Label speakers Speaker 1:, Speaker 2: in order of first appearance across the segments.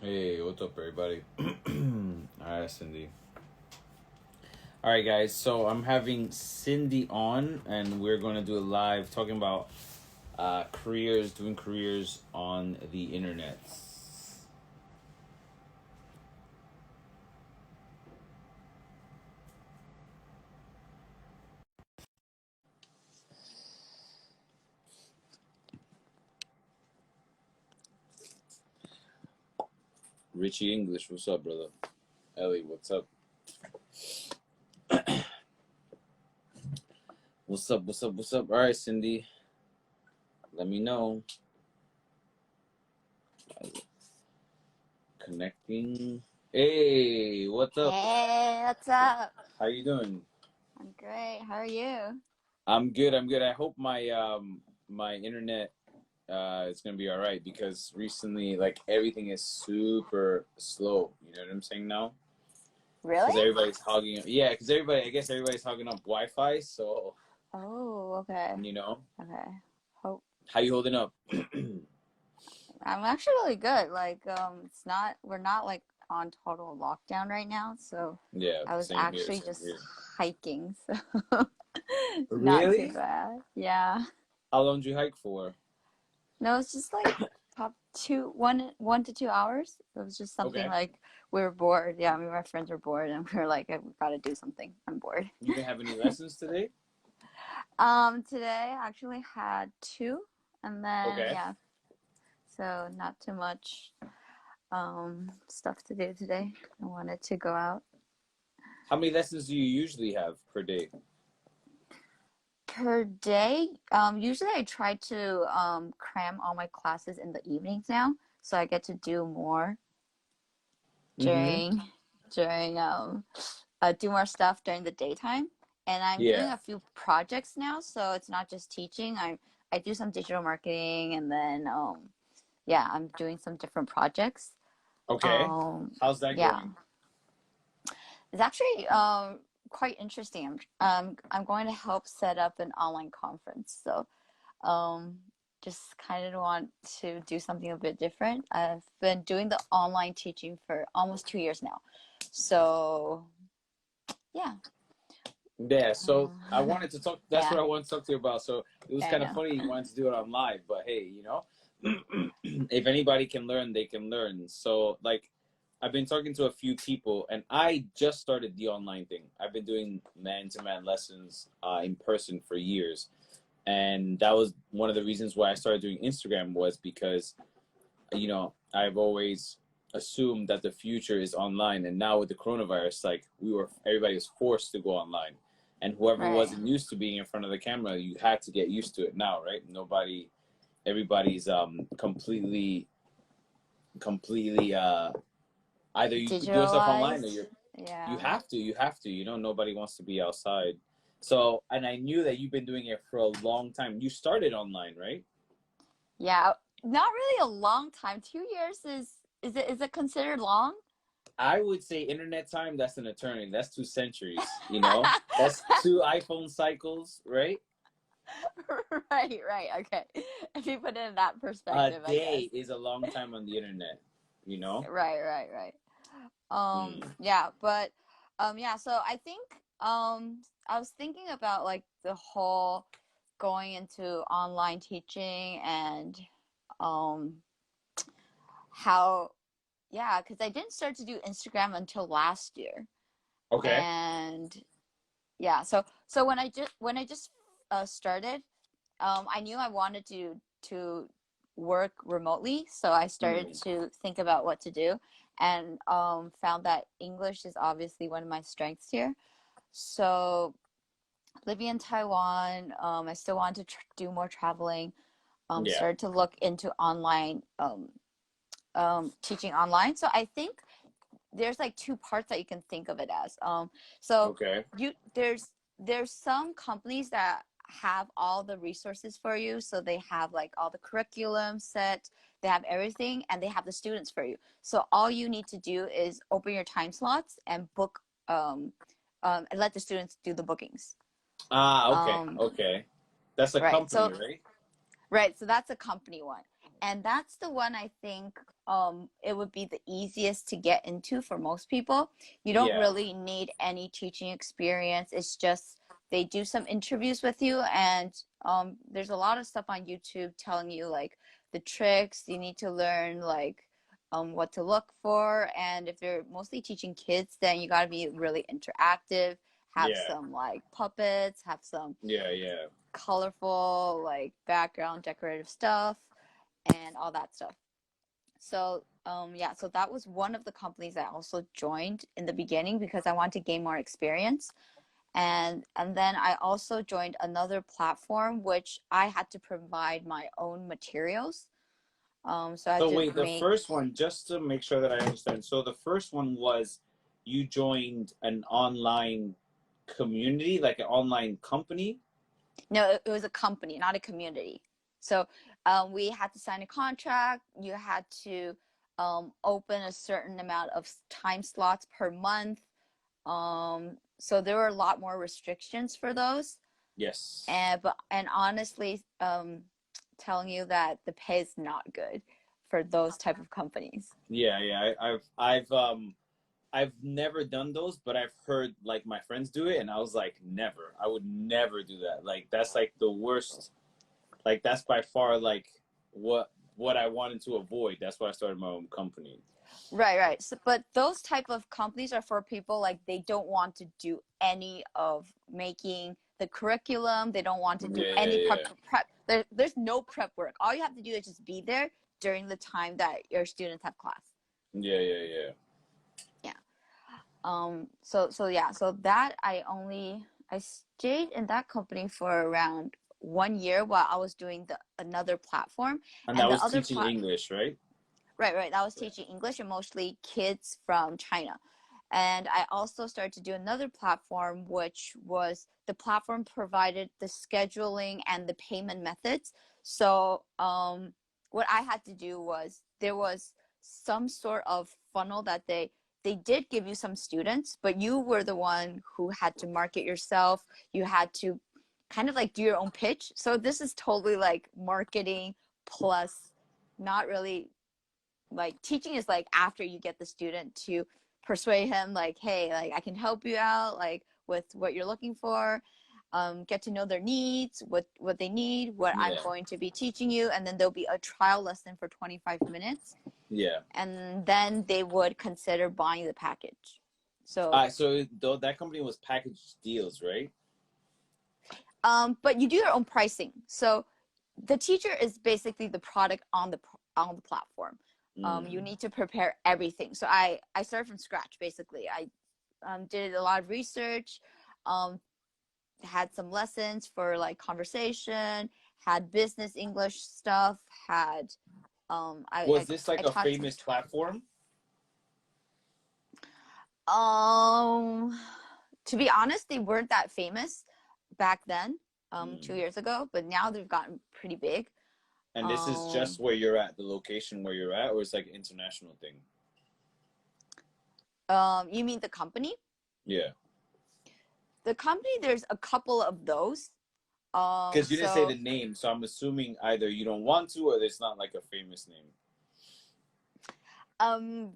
Speaker 1: Hey, what's up, everybody? Alright, Cindy. Alright, guys, so I'm having Cindy on, and we're going to do a live talking about doing careers on the internet. Richie English, what's up, brother? Ellie, what's up? What's up, what's up, what's up? Alright, Cindy, let me know. Connecting. Hey, what's up?
Speaker 2: Hey, what's up?
Speaker 1: How you doing?
Speaker 2: I'm great. How are you?
Speaker 1: I'm good. I'm good. I hope my internet is gonna be all right because recently, like everything is super slow. You know what I'm saying now?
Speaker 2: Really?
Speaker 1: Because everybody's hogging. Yeah, because everybody. I guess everybody's hogging up Wi-Fi. So
Speaker 2: Oh, okay.
Speaker 1: you know,
Speaker 2: Okay. Hope
Speaker 1: how you holding up?
Speaker 2: I'm actually really good. We're not like on total lockdown right now, so
Speaker 1: Yeah,
Speaker 2: I was
Speaker 1: same here.
Speaker 2: actually
Speaker 1: Same
Speaker 2: just
Speaker 1: here.
Speaker 2: hiking, so not too
Speaker 1: Really?
Speaker 2: bad. Yeah.
Speaker 1: How long did you hike for?
Speaker 2: No, it's just like top 1 to 2 hours. It was just something
Speaker 1: Okay.
Speaker 2: like we were bored. Yeah, me and my friends were bored, and we were like, we gotta do something. I'm bored.
Speaker 1: You didn't have any lessons today?
Speaker 2: Today I actually had two, and then
Speaker 1: Okay.
Speaker 2: yeah, so not too much stuff to do today. I wanted to go out
Speaker 1: How many lessons do you usually have per day?
Speaker 2: per day. Usually I try to cram all my classes in the evenings now, so I get to do more
Speaker 1: Mm-hmm.
Speaker 2: during during do more stuff during the daytime. And I'm doing
Speaker 1: Yeah.
Speaker 2: a few projects now, so it's not just teaching. I do some digital marketing, and then yeah, I'm doing some different projects.
Speaker 1: Okay. How's that
Speaker 2: Yeah,
Speaker 1: going?
Speaker 2: it's actually quite interesting. I'm going to help set up an online conference, so um, just kind of want to do something a bit different. I've been doing the online teaching for almost 2 years now, so yeah,
Speaker 1: Yeah, so I wanted to talk. That's what
Speaker 2: yeah,
Speaker 1: I wanted to talk to you about. So it was
Speaker 2: I
Speaker 1: kind of
Speaker 2: know.
Speaker 1: funny you wanted to do it on live, but hey, if anybody can learn, they can learn. So like, I've been talking to a few people, and I just started the online thing. I've been doing man-to-man lessons in person for years, and that was one of the reasons why I started doing Instagram was because I've always assumed that the future is online, and now with the coronavirus, like everybody was forced to go online, and whoever
Speaker 2: Right.
Speaker 1: wasn't used to being in front of the camera, you had to get used to it now, right? Everybody's completely either you doing stuff online or
Speaker 2: Digitalized.
Speaker 1: you
Speaker 2: Yeah.
Speaker 1: have to nobody wants to be outside. So, and I knew that you've been doing it for a long time. You started online, right?
Speaker 2: Yeah. Not really a long time. 2 years is it considered long?
Speaker 1: I would say internet time, that's an eternity. That's 2 centuries. That's two iPhone cycles, right?
Speaker 2: Right, right. Okay. If you put it in that
Speaker 1: A
Speaker 2: perspective, I
Speaker 1: day
Speaker 2: guess.
Speaker 1: is a long time on the internet.
Speaker 2: Right, right, right.
Speaker 1: Mm.
Speaker 2: Yeah, but yeah, so I think I was thinking about like the whole going into online teaching and um how yeah, because I didn't start to do Instagram until last year.
Speaker 1: Okay.
Speaker 2: And yeah, so when I just started, I knew I wanted to work remotely, so I started
Speaker 1: Mm.
Speaker 2: to think about what to do, and found that English is obviously one of my strengths here. So living in Taiwan, I still wanted to do more traveling.
Speaker 1: Yeah.
Speaker 2: Started to look into online teaching online. So I think there's like two parts that you can think of it as. So
Speaker 1: Okay.
Speaker 2: you there's some companies that have all the resources for you. So they have like all the curriculum set, they have everything, and they have the students for you. So all you need to do is open your time slots and book and let the students do the bookings.
Speaker 1: Ah, okay.
Speaker 2: Um,
Speaker 1: Okay. That's a
Speaker 2: right.
Speaker 1: company,
Speaker 2: So
Speaker 1: right?
Speaker 2: right. So that's a company one. And that's the one I think it would be the easiest to get into for most people. You don't
Speaker 1: Yeah,
Speaker 2: really need any teaching experience. It's just they do some interviews with you, and there's a lot of stuff on YouTube telling you like the tricks you need to learn, like what to look for. And if you're mostly teaching kids, then you got to be really interactive, have
Speaker 1: yeah,
Speaker 2: some like puppets, have some
Speaker 1: yeah, yeah.
Speaker 2: colorful like background decorative stuff and all that stuff. So yeah, so that was one of the companies I also joined in the beginning because I wanted to gain more experience. And then I also joined another platform which I had to provide my own materials. So I had
Speaker 1: So
Speaker 2: to
Speaker 1: wait, the
Speaker 2: make
Speaker 1: first one, just to make sure that I understand. So the first one was you joined an online community, like an online company.
Speaker 2: no, it was a company, not a community. So we had to sign a contract. You had to open a certain amount of time slots per month. So there were a lot more restrictions for those.
Speaker 1: Yes.
Speaker 2: And honestly, telling you that the pay is not good for those type of companies.
Speaker 1: Yeah, yeah. I've never done those, but I've heard like my friends do it, and I was like, never. I would never do that. Like that's like the worst. Like that's by far like what I wanted to avoid. That's why I started my own company.
Speaker 2: Right, right. So, but those type of companies are for people like they don't want to do any of making the curriculum. They don't want to do
Speaker 1: Yeah,
Speaker 2: any
Speaker 1: yeah,
Speaker 2: prep. There's no prep work. All you have to do is just be there during the time that your students have class.
Speaker 1: yeah, yeah, yeah.
Speaker 2: Yeah. So yeah. So that I stayed in that company for around 1 year while I was doing the another platform,
Speaker 1: And
Speaker 2: and
Speaker 1: that
Speaker 2: the
Speaker 1: was
Speaker 2: other
Speaker 1: teaching English, right?
Speaker 2: right, right. That was
Speaker 1: Yeah.
Speaker 2: teaching English and mostly kids from China. And I also started to do another platform, which was the platform provided the scheduling and the payment methods. So what I had to do was there was some sort of funnel that they did give you some students, but you were the one who had to market yourself. You had to kind of like do your own pitch. So this is totally like marketing plus not really like teaching is like after you get the student to persuade him like, hey, like I can help you out like with what you're looking for, get to know their needs, what they need, what I'm
Speaker 1: Yeah.
Speaker 2: going to be teaching you, and then there'll be a trial lesson for 25 minutes,
Speaker 1: Yeah.
Speaker 2: and then they would consider buying the package. So
Speaker 1: So though that company was packaged deals, right?
Speaker 2: but you do your own pricing. So the teacher is basically the product on the platform. You
Speaker 1: Mm.
Speaker 2: need to prepare everything. So I started from scratch basically. I did a lot of research, um, had some lessons for like conversation, had business English stuff, had
Speaker 1: Was this
Speaker 2: I
Speaker 1: like a
Speaker 2: taught some
Speaker 1: famous platform?
Speaker 2: um to be honest, they weren't that famous back then,
Speaker 1: Mm.
Speaker 2: 2 years ago, but now they've gotten pretty big.
Speaker 1: And this is just
Speaker 2: Um,
Speaker 1: where you're at, the location where you're at, or it's like an international thing?
Speaker 2: you mean the company?
Speaker 1: Yeah.
Speaker 2: The company, there's a couple of those.
Speaker 1: Because you didn't say
Speaker 2: So
Speaker 1: the name, so I'm assuming either you don't want to or it's not like a famous name.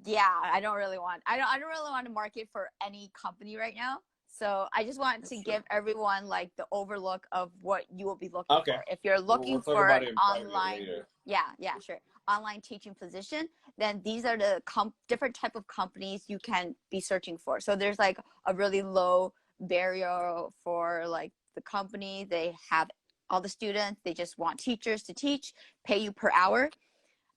Speaker 2: yeah, I don't really want to market for any company right now. So I just want to
Speaker 1: Sure.
Speaker 2: give everyone like the overlook of what you will be looking
Speaker 1: Okay.
Speaker 2: for. If you're
Speaker 1: We'll
Speaker 2: looking
Speaker 1: talk
Speaker 2: for
Speaker 1: about
Speaker 2: an
Speaker 1: it in private
Speaker 2: online,
Speaker 1: later.
Speaker 2: yeah, yeah, sure, online teaching position, then these are the different type of companies you can be searching for. So there's like a really low barrier for like the company. They have all the students. They just want teachers to teach, pay you per hour,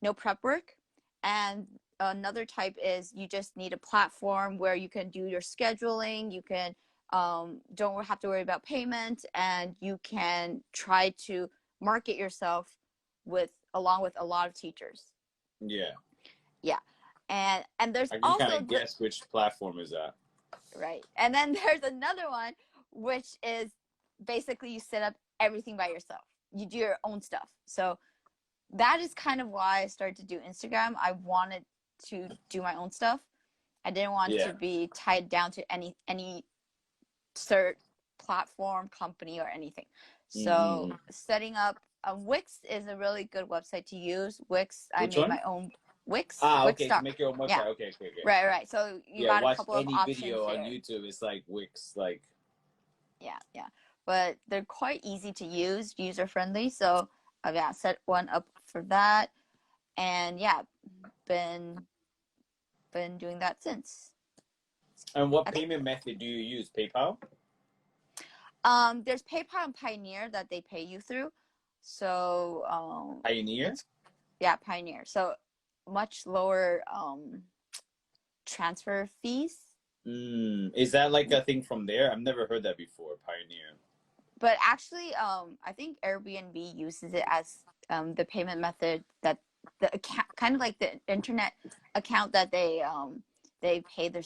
Speaker 2: no prep work. And another type is you just need a platform where you can do your scheduling, you can don't have to worry about payment, and you can try to market yourself with along with a lot of teachers.
Speaker 1: Yeah.
Speaker 2: Yeah. And there's
Speaker 1: I can kind
Speaker 2: also
Speaker 1: of guess which platform is that.
Speaker 2: right, and then there's another one which is basically you set up everything by yourself, you do your own stuff. So that is kind of why I started to do Instagram. I wanted to do my own stuff. I didn't want
Speaker 1: Yeah.
Speaker 2: to be tied down to any cert platform, company, or anything. So
Speaker 1: Mm-hmm.
Speaker 2: setting up Wix is a really good website to use. Wix, I
Speaker 1: Which
Speaker 2: made
Speaker 1: one?
Speaker 2: my own Wix.
Speaker 1: Ah,
Speaker 2: Wix
Speaker 1: okay, to
Speaker 2: dot.
Speaker 1: make your own
Speaker 2: Yeah,
Speaker 1: website. Okay, okay, okay.
Speaker 2: right. So you
Speaker 1: Yeah,
Speaker 2: got a
Speaker 1: watch
Speaker 2: couple of
Speaker 1: any
Speaker 2: options
Speaker 1: video on
Speaker 2: here.
Speaker 1: YouTube. It's like Wix, like
Speaker 2: Yeah. But they're quite easy to use, user friendly. So yeah, set one up for that, and yeah, been been doing that since.
Speaker 1: and what
Speaker 2: I think
Speaker 1: payment method do you use? PayPal?
Speaker 2: there's PayPal and Pioneer that they pay you through. So
Speaker 1: Pioneer?
Speaker 2: it's yeah, Pioneer. So much lower transfer fees.
Speaker 1: Is that like a thing from there? I've never heard that before, Pioneer.
Speaker 2: But actually, I think Airbnb uses it as the payment method that the account, kind of like the internet account that they pay their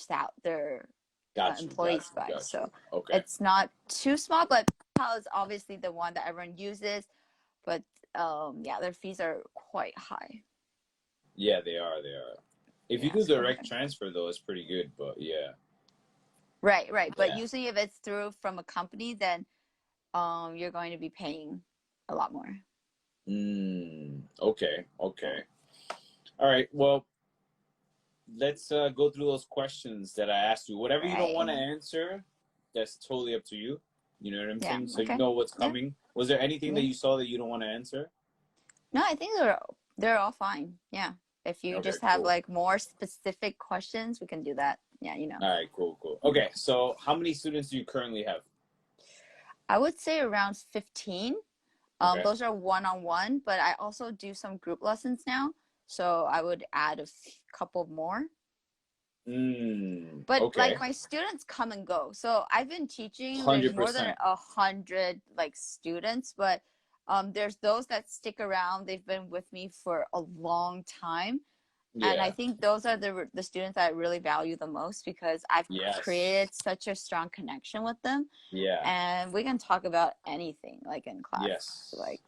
Speaker 1: Got you, got
Speaker 2: employees
Speaker 1: you,
Speaker 2: by.
Speaker 1: got you.
Speaker 2: So
Speaker 1: Okay.
Speaker 2: it's not too small, but PayPal is obviously the one that everyone uses. But yeah, their fees are quite high.
Speaker 1: Yeah, they are, they are. If you
Speaker 2: Yeah,
Speaker 1: do
Speaker 2: super
Speaker 1: direct
Speaker 2: high.
Speaker 1: transfer though, it's pretty good, but yeah.
Speaker 2: Right. But
Speaker 1: Yeah.
Speaker 2: usually, if it's through from a company, then you're going to be paying a lot more.
Speaker 1: Okay, okay. All right. Well, let's go through those questions that I asked you. Whatever you don't want to
Speaker 2: Right.
Speaker 1: answer, that's totally up to you. You know what I'm
Speaker 2: Yeah.
Speaker 1: saying? So you
Speaker 2: Okay.
Speaker 1: know what's
Speaker 2: Yeah.
Speaker 1: coming. Was there anything that
Speaker 2: Yeah.
Speaker 1: you saw that you don't want to answer?
Speaker 2: No, I think they're all fine. Yeah. If you
Speaker 1: Okay,
Speaker 2: just have
Speaker 1: cool.
Speaker 2: like more specific questions, we can do that. Yeah,
Speaker 1: All right, cool, cool. Okay, so how many students do you currently have?
Speaker 2: I would say around 15.
Speaker 1: Okay.
Speaker 2: Those are one-on-one, but I also do some group lessons now. So I would add couple more. But like
Speaker 1: Okay.
Speaker 2: my students come and go. So I've been teaching, there's more than
Speaker 1: 100%.
Speaker 2: 100 like students, but there's those that stick around. They've been with me for a long time. And I
Speaker 1: Yeah.
Speaker 2: think those are the students that I really value the most because I've
Speaker 1: Yes.
Speaker 2: created such a strong connection with them,
Speaker 1: Yeah.
Speaker 2: and we can talk about anything like in class,
Speaker 1: Yes.
Speaker 2: like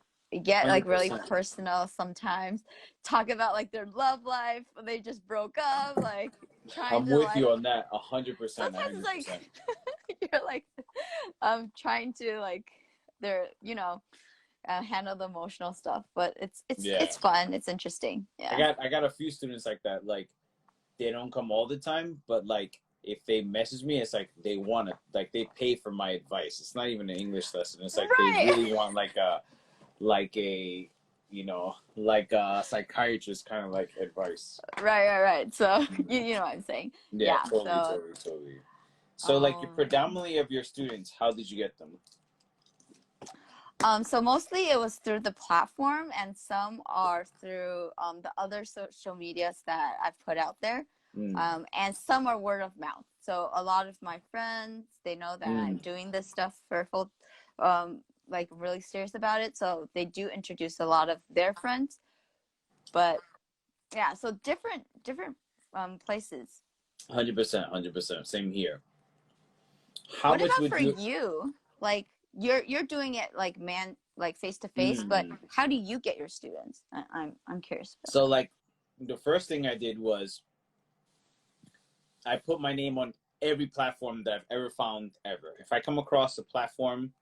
Speaker 2: get like really
Speaker 1: 100%.
Speaker 2: personal sometimes, talk about like their love life, they just broke up, like trying
Speaker 1: I'm
Speaker 2: to
Speaker 1: with
Speaker 2: like
Speaker 1: you on that. 100%.
Speaker 2: sometimes it's
Speaker 1: 100%.
Speaker 2: like you're like trying to like they're handle the emotional stuff, but
Speaker 1: Yeah.
Speaker 2: it's fun, it's interesting.
Speaker 1: I
Speaker 2: Yeah.
Speaker 1: got a few students like that. Like they don't come all the time, but like if they message me, it's like they want to like they pay for my advice. It's not even an English lesson. It's like they
Speaker 2: Right.
Speaker 1: really want like a like a psychiatrist kind of like advice.
Speaker 2: Right. So you know what I'm saying.
Speaker 1: Yeah,
Speaker 2: Yeah.
Speaker 1: totally,
Speaker 2: So
Speaker 1: totally, totally. So like
Speaker 2: yeah.
Speaker 1: predominantly of your students, how did you get them?
Speaker 2: So mostly it was through the platform, and some are through the other social medias that I've put out there,
Speaker 1: Mm,
Speaker 2: and some are word of mouth. So a lot of my friends, they know that I'm
Speaker 1: mm,
Speaker 2: doing this stuff for full, like really serious about it. So they do introduce a lot of their friends, but yeah, so different places.
Speaker 1: 100%, 100%. Same here. How
Speaker 2: What
Speaker 1: much
Speaker 2: about
Speaker 1: would
Speaker 2: for
Speaker 1: you?
Speaker 2: you? Like you're doing it like like face to face, but
Speaker 1: Mm.
Speaker 2: how do you get your students? I'm curious about
Speaker 1: So like the first thing I did was I put my name on every platform that I've ever found ever. If I come across a platform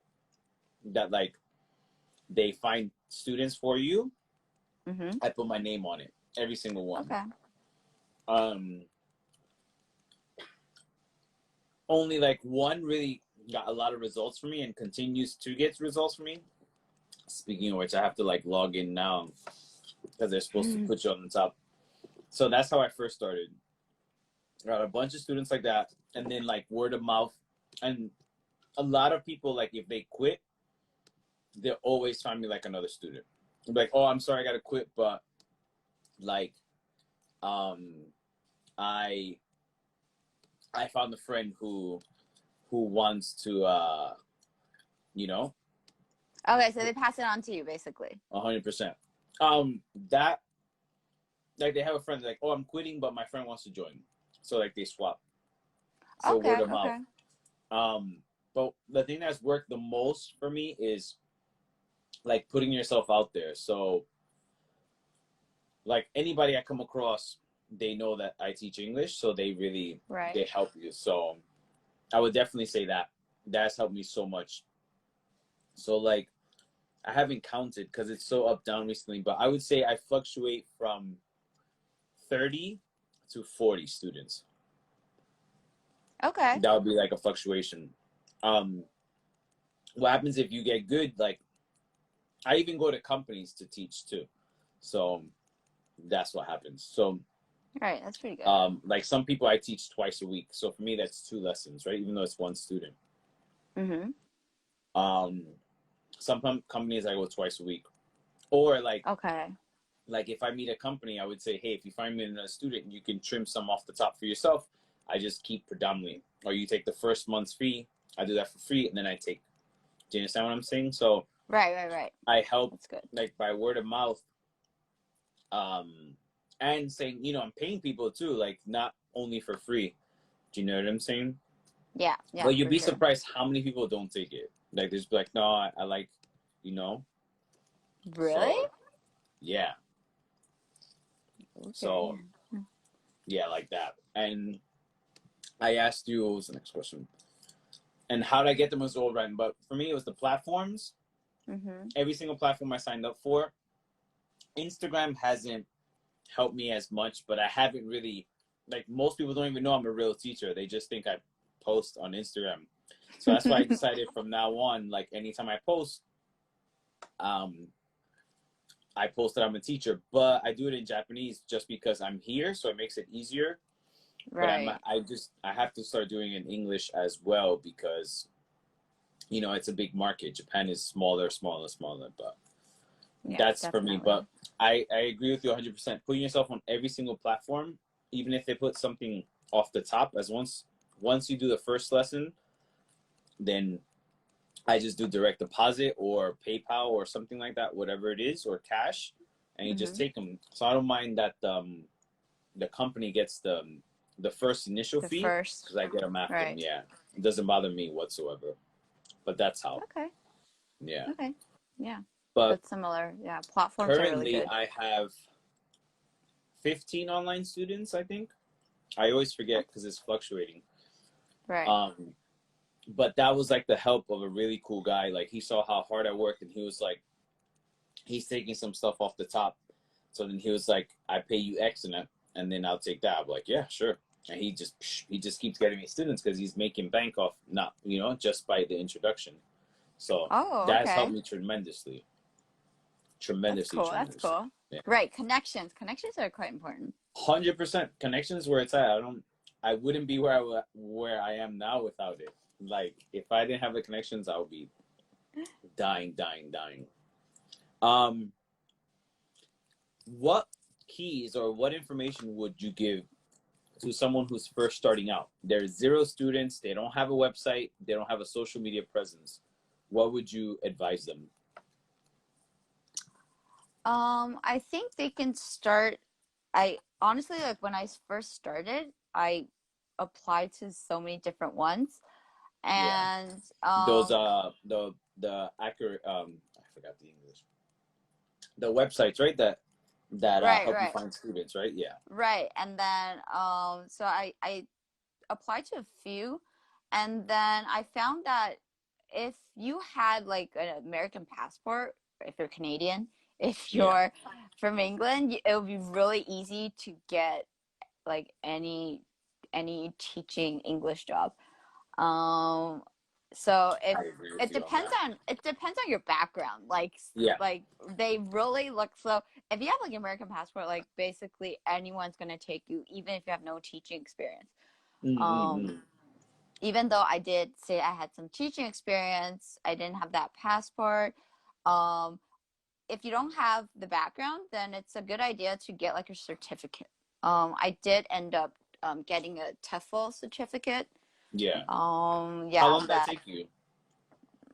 Speaker 1: that like they find students for you,
Speaker 2: that. Mm-hmm.
Speaker 1: I put my name on it. Every single one.
Speaker 2: Okay.
Speaker 1: Um Only like one really got a lot of results for me and continues to get results for me. Speaking of which, I have to like log in now because they're supposed to put you on the top. So that's how I first started. Got a bunch of students like that, and then like word of mouth, and a lot of people like if they quit, they'll always find me like another student. They'll be like, oh, I'm sorry, I gotta quit, but like, um, I I found a friend who wants to you know,
Speaker 2: Okay, so they pass it on to you basically.
Speaker 1: 100%. That like they have a friend like, oh, I'm quitting, but my friend wants to join, so like they swap. So word
Speaker 2: Okay.
Speaker 1: of mouth.
Speaker 2: Okay.
Speaker 1: But the thing that's worked the most for me is like putting yourself out there. So like anybody I come across, they know that I teach English, so
Speaker 2: Right.
Speaker 1: they help you. So I would definitely say that that's helped me so much. So like I haven't counted because it's so up down recently, but I would say I fluctuate from 30 to 40 students.
Speaker 2: Okay.
Speaker 1: That would be like a fluctuation. Um, what happens if you get good? Like, I even go to companies to teach too. So that's what happens. So,
Speaker 2: Right. That's pretty good.
Speaker 1: like some people I teach twice a week. So for me, that's 2 lessons, right? Even though it's one student.
Speaker 2: Mm-hmm.
Speaker 1: Um, some companies I go twice a week, or
Speaker 2: Okay.
Speaker 1: like if I meet a company, I would say, hey, if you find me a student, you can trim some off the top for yourself. I just keep predominantly, or you take the first month's fee. I do that for free, and then I take. Do you understand what I'm saying? So
Speaker 2: Right.
Speaker 1: I help
Speaker 2: That's good.
Speaker 1: like by word of mouth, um, and saying, I'm paying people too, like not only for free. Do you know what I'm saying?
Speaker 2: Yeah. Yeah.
Speaker 1: But you'd
Speaker 2: For
Speaker 1: be
Speaker 2: sure.
Speaker 1: surprised how many people don't take it. Like there's like, no, I like, you know.
Speaker 2: Really?
Speaker 1: So yeah,
Speaker 2: Okay.
Speaker 1: so yeah, like that. And I asked you, what was the next question? And how did I get them was all right. But for me, it was the platforms.
Speaker 2: Mm-hmm.
Speaker 1: Every single platform I signed up for. Instagram hasn't helped me as much, but I haven't really, like most people don't even know I'm a real teacher. They just think I post on Instagram. So that's why I decided from now on, like anytime I post, um, I post that I'm a teacher, but I do it in Japanese just because I'm here, so it makes it easier. But
Speaker 2: Right.
Speaker 1: I have to start doing it in English as well because it's a big market. Japan is smaller, smaller, smaller, but
Speaker 2: Yeah.
Speaker 1: that's for me.
Speaker 2: Definitely.
Speaker 1: But I agree with you 100%. Putting yourself on every single platform, even if they put something off the top, as once you do the first lesson, then I just do direct deposit or PayPal or something like that, whatever it is, or cash, and you just
Speaker 2: Mm-hmm.
Speaker 1: take them. So I don't mind that the company gets the first initial
Speaker 2: The
Speaker 1: fee
Speaker 2: first.
Speaker 1: because I get them after them.
Speaker 2: Right.
Speaker 1: Yeah, it doesn't bother me whatsoever. But that's how.
Speaker 2: Okay.
Speaker 1: Yeah.
Speaker 2: Okay. Yeah.
Speaker 1: But
Speaker 2: That's similar. Yeah. Platforms are really
Speaker 1: currently,
Speaker 2: good.
Speaker 1: I have 15 online students. I think I always forget because it's fluctuating.
Speaker 2: Right.
Speaker 1: Um, but that was like the help of a really cool guy. Like he saw how hard I worked, and he was like, he's taking some stuff off the top. So then he was like, I pay you X and then I'll take that. I'm like, yeah, sure. And he just keeps getting me students because he's making bank off not just by the introduction. So
Speaker 2: Oh,
Speaker 1: that has helped
Speaker 2: okay.
Speaker 1: me tremendously,
Speaker 2: That's
Speaker 1: tremendously,
Speaker 2: cool. That's
Speaker 1: tremendously.
Speaker 2: cool.
Speaker 1: Yeah,
Speaker 2: Right. Connections. Connections are quite important.
Speaker 1: 100% connections where it's at. I wouldn't be where I am now without it. Like if I didn't have the connections, I would be dying, dying, dying. Um, what keys or what information would you give to someone who's first starting out? There's zero students, they don't have a website, they don't have a social media presence. What would you advise them?
Speaker 2: I think they can start. I honestly, like when I first started, I applied to so many different ones,
Speaker 1: Yeah.
Speaker 2: and
Speaker 1: Those the accurate I forgot the English. The websites, right? That
Speaker 2: right,
Speaker 1: help you
Speaker 2: right,
Speaker 1: find students, right? Yeah.
Speaker 2: right, and then so I applied to a few, and then I found that if you had like an American passport, if you're Canadian, if
Speaker 1: Yeah.
Speaker 2: you're from England, it would be really easy to get like any teaching English job. Um, so if
Speaker 1: I agree with you on that.
Speaker 2: it depends on your background.
Speaker 1: Yeah.
Speaker 2: Like they really look so if you have like an American passport, like basically anyone's gonna take you, even if you have no teaching experience. Um,
Speaker 1: Mm-mm-mm.
Speaker 2: even though I did say I had some teaching experience, I didn't have that passport. Um, if you don't have the background, then it's a good idea to get like a certificate. I did end up getting a TEFL certificate.
Speaker 1: Yeah. How
Speaker 2: Yeah,
Speaker 1: long did that
Speaker 2: that
Speaker 1: take you?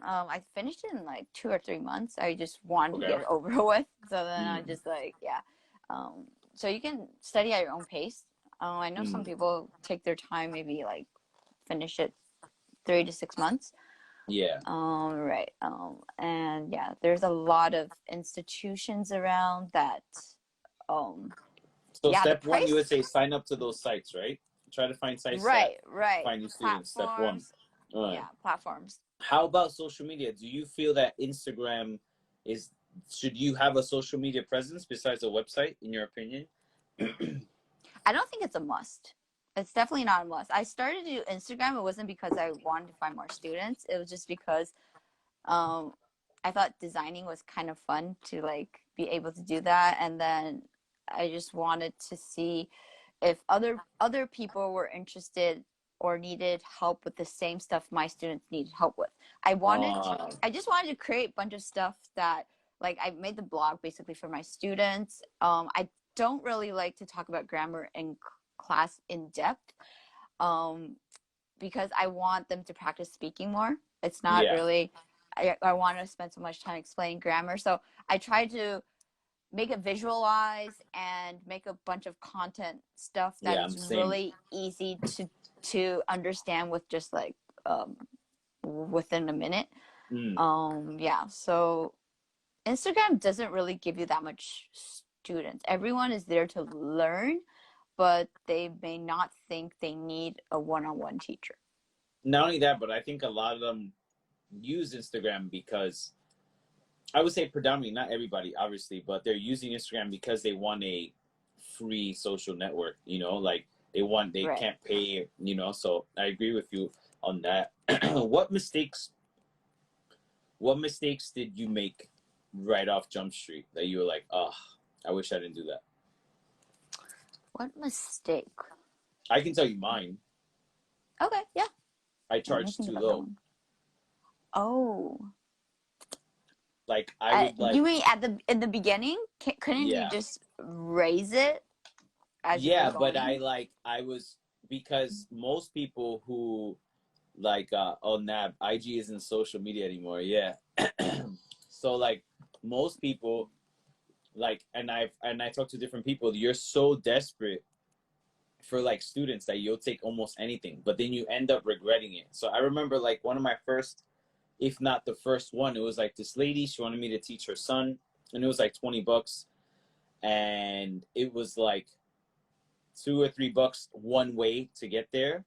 Speaker 2: I finished it in like 2 or 3 months. I just wanted to
Speaker 1: Okay.
Speaker 2: get it over with. So then I
Speaker 1: Mm.
Speaker 2: just like, yeah. So you can study at your own pace. I know some
Speaker 1: Mm.
Speaker 2: people take their time, maybe like finish it 3 to 6 months.
Speaker 1: Yeah.
Speaker 2: Right. And yeah, there's a lot of institutions around that. Um,
Speaker 1: So
Speaker 2: yeah, the
Speaker 1: step one, you would
Speaker 2: price.
Speaker 1: say sign up to those sites, right? Try to find sites that
Speaker 2: Right.
Speaker 1: find you students. Step one.
Speaker 2: Platforms.
Speaker 1: All right.
Speaker 2: Yeah, platforms.
Speaker 1: How about social media? Do you feel that Instagram is should you have a social media presence besides a website, in your opinion?
Speaker 2: I don't think it's a must. It's definitely not a must. I started to do Instagram. It wasn't because I wanted to find more students. It was just because um, I thought designing was kind of fun to like be able to do that, and then I just wanted to see if other people were interested or needed help with the same stuff my students needed help with.
Speaker 1: Uh,
Speaker 2: I just wanted to create a bunch of stuff that like I made the blog basically for my students. I don't really like to talk about grammar in class in depth um, because I want them to practice speaking more. It's not
Speaker 1: yeah,
Speaker 2: really, I want to spend so much time explaining grammar. So I try to make it visualize and make a bunch of content stuff that
Speaker 1: yeah, I'm
Speaker 2: is
Speaker 1: the same.
Speaker 2: really easy to understand with just like within a minute.
Speaker 1: Mm.
Speaker 2: Yeah, so Instagram doesn't really give you that much students. Everyone is there to learn, but they may not think they need a one-on-one teacher.
Speaker 1: Not only that, but I think a lot of them use Instagram because I would say predominantly, not everybody, obviously, but they're using Instagram because they want a free social network. Like they
Speaker 2: Right.
Speaker 1: can't pay. So I agree with you on that. what mistakes, what mistakes did you make right off Jump Street that you were like, oh, I wish I didn't do that?
Speaker 2: What mistake?
Speaker 1: I can tell you mine.
Speaker 2: Okay, yeah.
Speaker 1: I
Speaker 2: Let me
Speaker 1: charged
Speaker 2: think
Speaker 1: too
Speaker 2: about that
Speaker 1: low.
Speaker 2: one. Oh,
Speaker 1: Like I would
Speaker 2: you
Speaker 1: like,
Speaker 2: mean at the in the beginning? Couldn't you
Speaker 1: yeah,
Speaker 2: just raise it as you were
Speaker 1: yeah, but
Speaker 2: going?
Speaker 1: I was, because most people who like oh nab IG isn't social media anymore, yeah. So like most people, like, and I talk to different people, you're so desperate for like students that you'll take almost anything, but then you end up regretting it. So I remember like one of my first, if not the first one, it was like this lady, she wanted me to teach her son, and it was like $20, and it was like $2 or $3 one way to get there,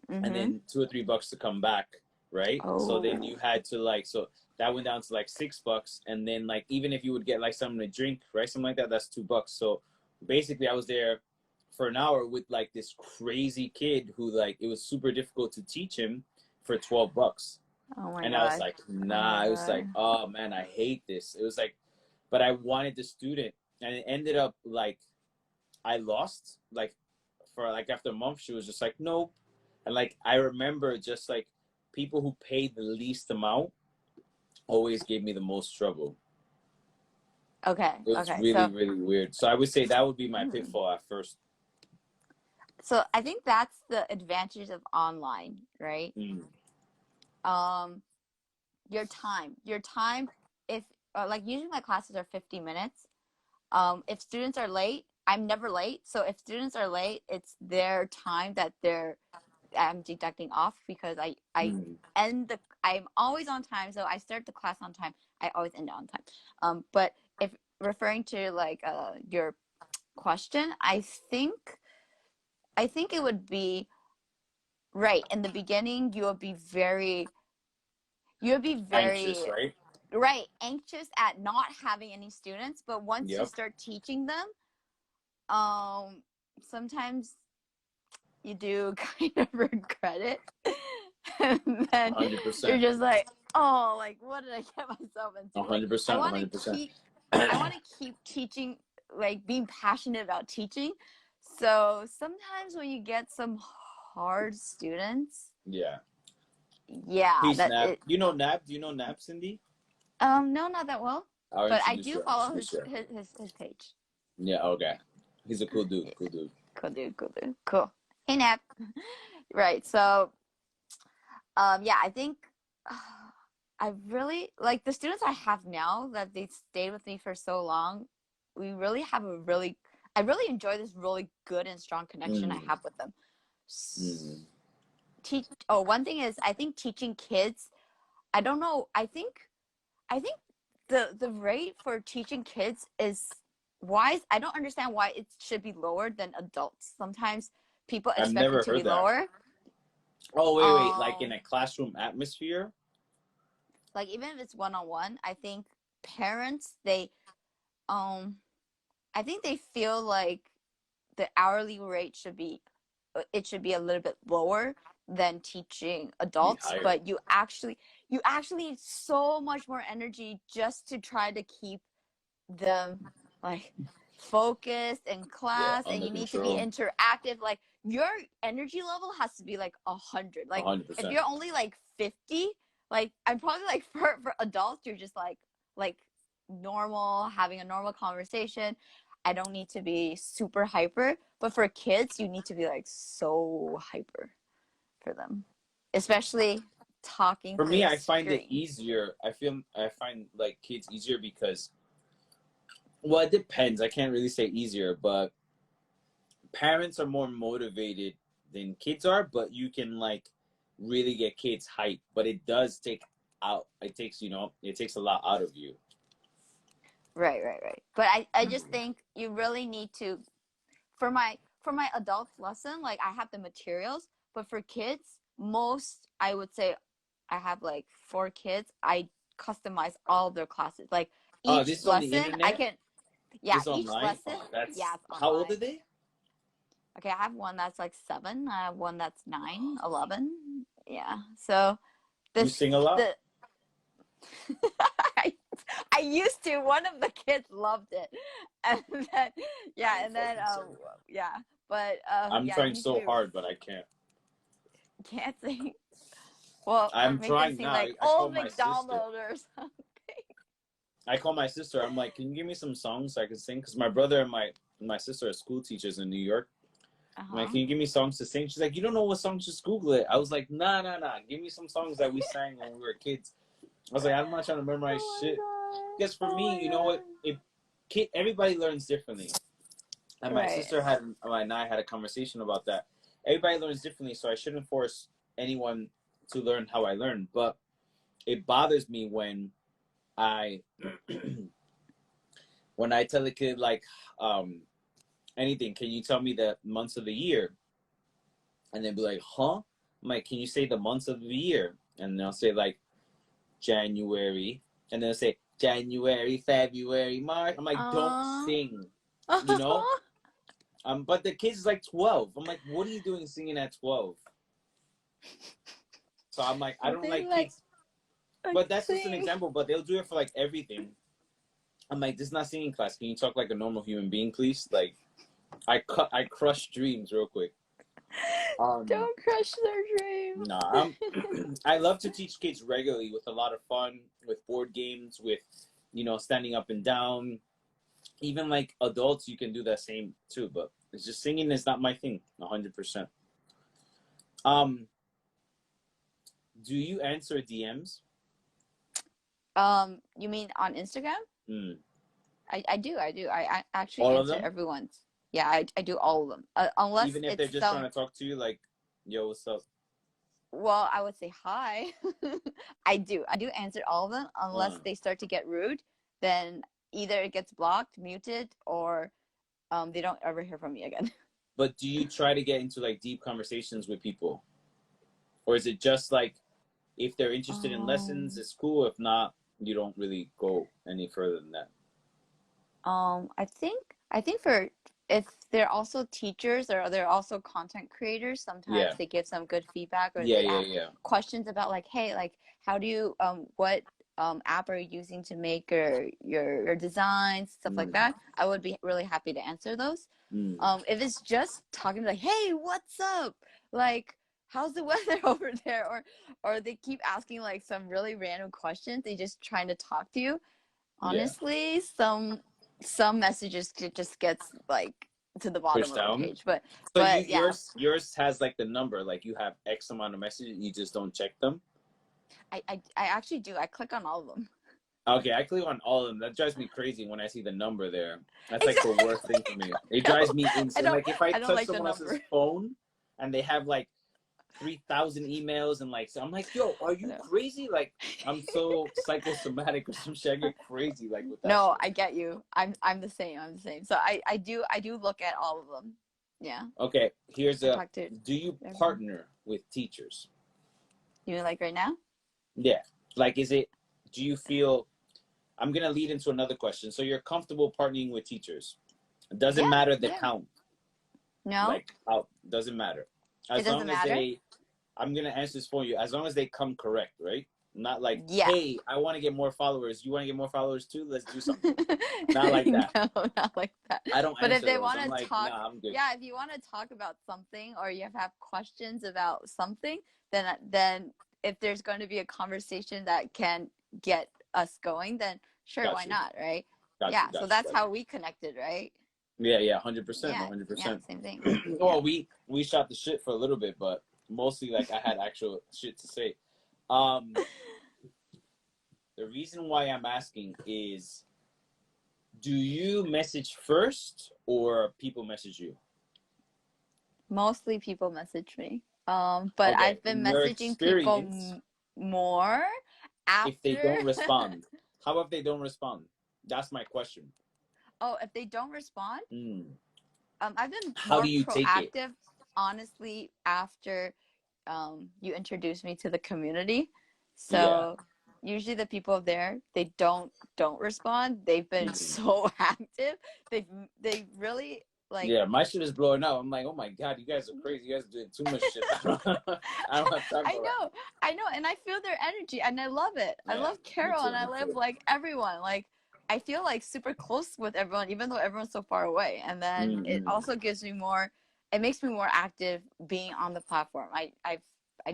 Speaker 1: and
Speaker 2: Mm-hmm.
Speaker 1: then $2 or $3 to come back, right? So then
Speaker 2: Oh,
Speaker 1: you had to like, so that went down to like $6, and then like even if you would get like something to drink, right, something like that, that's $2. So basically, I was there for an hour with like this crazy kid who, like, it was super difficult to teach him for $12.
Speaker 2: oh my
Speaker 1: And I was
Speaker 2: God.
Speaker 1: like,
Speaker 2: Oh
Speaker 1: nah,
Speaker 2: my
Speaker 1: I was like,
Speaker 2: God.
Speaker 1: oh man, I hate this. It was like, but I wanted the student, and it ended up like I lost, like, for like after a month. She was just like, nope. And like I remember just like people who paid the least amount always gave me the most trouble.
Speaker 2: Okay,
Speaker 1: It was
Speaker 2: okay.
Speaker 1: really, really weird. So I would say that would be my
Speaker 2: Hmm.
Speaker 1: pitfall at first.
Speaker 2: So I think that's the advantage of online, right?
Speaker 1: Mm.
Speaker 2: Um, your time, if like usually my classes are 50 minutes. If students are late, I'm never late. So if students are late, it's their time that I'm deducting off because
Speaker 1: Mm.
Speaker 2: I'm always on time. So I start the class on time. I always end on time. But if referring to like your question, I think it would be right in the beginning. You would be
Speaker 1: Anxious,
Speaker 2: very
Speaker 1: right?
Speaker 2: right anxious at not having any students. But once you
Speaker 1: Yep.
Speaker 2: start teaching them, um, sometimes you do kind of regret it. And then you're
Speaker 1: 100%.
Speaker 2: just like, oh, like what did I get myself
Speaker 1: A
Speaker 2: into? Like
Speaker 1: hundred percent. 100%.
Speaker 2: I want to keep teaching, like being passionate about teaching. So sometimes when you get some hard students,
Speaker 1: Yeah.
Speaker 2: yeah,
Speaker 1: Peace,
Speaker 2: that
Speaker 1: Nab.
Speaker 2: it
Speaker 1: You know Nab? Do you know Nab, Cindy?
Speaker 2: no, not that well.
Speaker 1: I'll
Speaker 2: But I
Speaker 1: introduce
Speaker 2: do
Speaker 1: you.
Speaker 2: follow his page.
Speaker 1: Yeah, okay. He's a cool dude.
Speaker 2: Yeah,
Speaker 1: Cool dude.
Speaker 2: cool dude, cool dude. Cool. Hey Nap. Right. So yeah, I think I really like the students I have now that they stayed with me for so long. We really have I really enjoy this really good and strong connection I
Speaker 1: Mm.
Speaker 2: have with them.
Speaker 1: Mm.
Speaker 2: One thing is I think teaching kids, I don't know, I think the rate for teaching kids is wise. I don't understand why it should be lower than adults. Sometimes people
Speaker 1: I've
Speaker 2: expect it
Speaker 1: never
Speaker 2: to be
Speaker 1: heard that.
Speaker 2: lower.
Speaker 1: Oh, wait. Like in
Speaker 2: Um
Speaker 1: a classroom atmosphere?
Speaker 2: like even if it's one on one, I think parents, I think they feel like the hourly rate should be it should be a little bit lower than teaching
Speaker 1: Be
Speaker 2: adults,
Speaker 1: higher.
Speaker 2: but you actually need so much more energy just to try to keep them like focused in
Speaker 1: Yeah,
Speaker 2: class, and
Speaker 1: under
Speaker 2: you need to be
Speaker 1: control.
Speaker 2: interactive. Like your energy level has to be like 100.
Speaker 1: A
Speaker 2: Like
Speaker 1: hundred
Speaker 2: if
Speaker 1: percent.
Speaker 2: you're only like 50, like I'm probably like for adults you're just like normal, having a normal conversation. I don't need to be super hyper, but for kids you need to be like so hyper for them, especially talking
Speaker 1: For
Speaker 2: through
Speaker 1: me,
Speaker 2: a
Speaker 1: I find it
Speaker 2: screen.
Speaker 1: easier. I find like kids easier because, well, it depends. I can't really say easier, but parents are more motivated than kids are, but you can like really get kids hyped. But it does take out. It takes it takes a lot out of you.
Speaker 2: Right. But I just think you really need to for my adult lesson, like I have the materials, but for kids, most I would say I have like 4 kids. I customize all of their classes. Like
Speaker 1: Oh,
Speaker 2: each
Speaker 1: this is on the
Speaker 2: lesson, I
Speaker 1: internet.
Speaker 2: can yeah,
Speaker 1: This is
Speaker 2: each
Speaker 1: online.
Speaker 2: lesson,
Speaker 1: Oh,
Speaker 2: yeah,
Speaker 1: that's
Speaker 2: it's
Speaker 1: how old are
Speaker 2: online.
Speaker 1: they?
Speaker 2: Okay, I have one that's like 7, I have one that's 9, 11. Yeah. So
Speaker 1: You
Speaker 2: this
Speaker 1: sing a lot.
Speaker 2: the I, I used to. One of the kids loved it, and then yeah,
Speaker 1: I'm
Speaker 2: and then
Speaker 1: fucking sorry.
Speaker 2: yeah, but
Speaker 1: I'm
Speaker 2: yeah, you
Speaker 1: trying
Speaker 2: need to
Speaker 1: so
Speaker 2: be
Speaker 1: hard, but I can't.
Speaker 2: can't sing. Well,
Speaker 1: I'm
Speaker 2: make them
Speaker 1: trying
Speaker 2: sing
Speaker 1: now.
Speaker 2: like
Speaker 1: I call
Speaker 2: Old
Speaker 1: my sister.
Speaker 2: McDonald or something.
Speaker 1: I call my sister. I'm like, can you give me some songs so I can sing? Because my brother and my sister are school teachers in New York. I'm like,
Speaker 2: Uh-huh.
Speaker 1: can you give me songs to sing? She's like, you don't know what songs? Just Google it. I was like, nah. Give me some songs that we sang when we were kids. I was like, I'm not trying to memorize
Speaker 2: Oh
Speaker 1: shit.
Speaker 2: my
Speaker 1: Because
Speaker 2: god.
Speaker 1: for
Speaker 2: Oh
Speaker 1: me, you know
Speaker 2: my
Speaker 1: what? Everybody learns differently. And
Speaker 2: god.
Speaker 1: my
Speaker 2: Right.
Speaker 1: sister and I had a conversation about that. Everybody learns differently, so I shouldn't force anyone to learn how I learn. But it bothers me when I when I tell a kid like anything, can you tell me the months of the year? And they'll be like, huh? I'm like, can you say the months of the year? And they'll say like January, and they'll say January, February, March. I'm like, don't
Speaker 2: Uh,
Speaker 1: sing, you know. But the kid's like 12. I'm like, what are you doing singing at 12? So I'm like, I
Speaker 2: but
Speaker 1: don't
Speaker 2: they
Speaker 1: like kids.
Speaker 2: like
Speaker 1: But that's just an
Speaker 2: sing.
Speaker 1: example. But they'll do it for like everything. I'm like, this is not singing class. Can you talk like a normal human being, please? Like, I crush dreams real quick. Um,
Speaker 2: Don't crush their dream.
Speaker 1: nah, I love to teach kids regularly with a lot of fun, with board games, with standing up and down. Even like adults, you can do that same too. But it's just singing is not my thing, 100%. Um, do you answer DMs?
Speaker 2: You mean on Instagram?
Speaker 1: Mm.
Speaker 2: I do. I actually
Speaker 1: All of
Speaker 2: answer
Speaker 1: them,
Speaker 2: everyone's. Yeah, I do all of them. Unless
Speaker 1: even if they're
Speaker 2: it's
Speaker 1: just trying
Speaker 2: some,
Speaker 1: to talk to you, like, yo, what's up?
Speaker 2: well, I would say hi. I do. I do answer all of them
Speaker 1: Uh,
Speaker 2: unless they start to get rude. Then either it gets blocked, muted, or they don't ever hear from me again.
Speaker 1: but do you try to get into like deep conversations with people, or is it just like if they're interested in lessons,
Speaker 2: Um,
Speaker 1: it's cool. If not, you don't really go any further than that.
Speaker 2: I think for if they're also teachers or they're also content creators, sometimes
Speaker 1: Yeah,
Speaker 2: they give some good feedback or
Speaker 1: yeah,
Speaker 2: they
Speaker 1: yeah,
Speaker 2: ask
Speaker 1: yeah.
Speaker 2: questions about like, hey, like how do you what app are you using to make your designs, stuff like
Speaker 1: Mm,
Speaker 2: that. I would be really happy to answer those.
Speaker 1: mm.
Speaker 2: If it's just talking like, hey, what's up? Like, how's the weather over there? Or they keep asking like some really random questions. They just trying to talk to you.
Speaker 1: Yeah,
Speaker 2: Honestly, some messages just gets like to the bottom
Speaker 1: push
Speaker 2: of the
Speaker 1: down.
Speaker 2: page.
Speaker 1: So you
Speaker 2: But yeah,
Speaker 1: yours has like the number, like you have X amount of messages, you just don't check them.
Speaker 2: I actually do. I click on all of them.
Speaker 1: Okay, I click on all of them. That drives me crazy when I see the number there. That's like the worst thing for
Speaker 2: Exactly.
Speaker 1: me. It
Speaker 2: No,
Speaker 1: drives me insane. Like if I
Speaker 2: I don't
Speaker 1: touch
Speaker 2: like the
Speaker 1: someone else's
Speaker 2: number.
Speaker 1: phone and they have like 3,000 emails and like, so I'm like, yo, are you
Speaker 2: No.
Speaker 1: crazy? Like, I'm so psychosomatic or some shit. I get crazy like with that
Speaker 2: No,
Speaker 1: shit.
Speaker 2: I get you. I'm the same. I'm the same. So I do look at all of them. Yeah.
Speaker 1: Okay, here's
Speaker 2: I
Speaker 1: a.
Speaker 2: talk to
Speaker 1: Do you
Speaker 2: everyone.
Speaker 1: partner with teachers?
Speaker 2: You mean like right now?
Speaker 1: Yeah. Like, is it? Do you feel? I'm gonna lead into another question. So you're comfortable partnering with teachers? It doesn't
Speaker 2: Yeah,
Speaker 1: matter the
Speaker 2: yeah.
Speaker 1: count.
Speaker 2: No,
Speaker 1: Like, how doesn't matter.
Speaker 2: it
Speaker 1: As
Speaker 2: doesn't
Speaker 1: long as
Speaker 2: matter.
Speaker 1: they, I'm gonna answer this for you. As long as they come correct, right? Not like,
Speaker 2: Yeah.
Speaker 1: hey, I want to get more followers. You want to get more followers too? Let's do something. Not like that.
Speaker 2: No, not like that.
Speaker 1: I don't
Speaker 2: But if
Speaker 1: answer
Speaker 2: they
Speaker 1: those.
Speaker 2: want
Speaker 1: I'm
Speaker 2: to
Speaker 1: like,
Speaker 2: talk,
Speaker 1: nah, I'm good.
Speaker 2: yeah, if you want to talk about something or you have questions about something, then if there's going to be a conversation that can get us going, then sure,
Speaker 1: Got
Speaker 2: why
Speaker 1: you.
Speaker 2: not, right?
Speaker 1: Got you.
Speaker 2: Yeah, so
Speaker 1: Got you.
Speaker 2: that's
Speaker 1: Got
Speaker 2: how
Speaker 1: you.
Speaker 2: we connected, right?
Speaker 1: Yeah, yeah, 100%,
Speaker 2: Yeah, yeah,
Speaker 1: 100%.
Speaker 2: same thing. Yeah.
Speaker 1: Well, we shot the shit for a little bit, but mostly like I had actual shit to say. Um, the reason why I'm asking is, do you message first or people message you?
Speaker 2: Mostly people message me. But
Speaker 1: Okay,
Speaker 2: I've been
Speaker 1: in your
Speaker 2: messaging people
Speaker 1: experience,
Speaker 2: more
Speaker 1: if they
Speaker 2: after.
Speaker 1: don't respond, how if they don't respond? That's my question.
Speaker 2: Oh, if they don't respond,
Speaker 1: Mm.
Speaker 2: I've been
Speaker 1: How do
Speaker 2: more
Speaker 1: you take it?
Speaker 2: proactive, honestly, after you introduced me to the community.
Speaker 1: Yeah.
Speaker 2: So usually the people there, they don't respond. They've been
Speaker 1: Mm.
Speaker 2: so active. They really like.
Speaker 1: Yeah, my shit is blowing up. I'm like, oh my god, you guys are crazy. You guys are doing too much shit. I don't have time
Speaker 2: I
Speaker 1: for that.
Speaker 2: know, I know, and I feel their energy, and I love it. I
Speaker 1: Yeah,
Speaker 2: love
Speaker 1: me
Speaker 2: Carol,
Speaker 1: too,
Speaker 2: and I
Speaker 1: me
Speaker 2: love
Speaker 1: too.
Speaker 2: like everyone. Like I feel like super close with everyone, even though everyone's so far away. And then it
Speaker 1: Mm-mm.
Speaker 2: also gives me more. It makes me more active being on the platform. I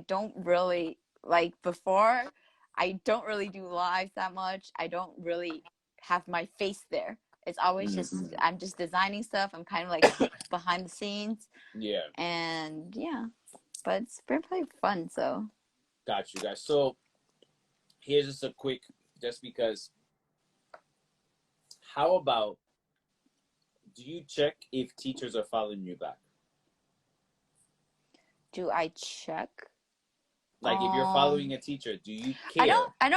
Speaker 2: don't really like before. I don't really do lives that much. I don't really have my face there. It's always just
Speaker 1: Mm-mm.
Speaker 2: I'm just designing stuff. I'm kind of like behind the scenes,
Speaker 1: Yeah,
Speaker 2: and yeah, but it's been pretty fun. So.
Speaker 1: got you guys. So here's just a quick, just because. How about, do you check if teachers are following you back?
Speaker 2: Do I check?
Speaker 1: Like if you're following a teacher, do you care?
Speaker 2: I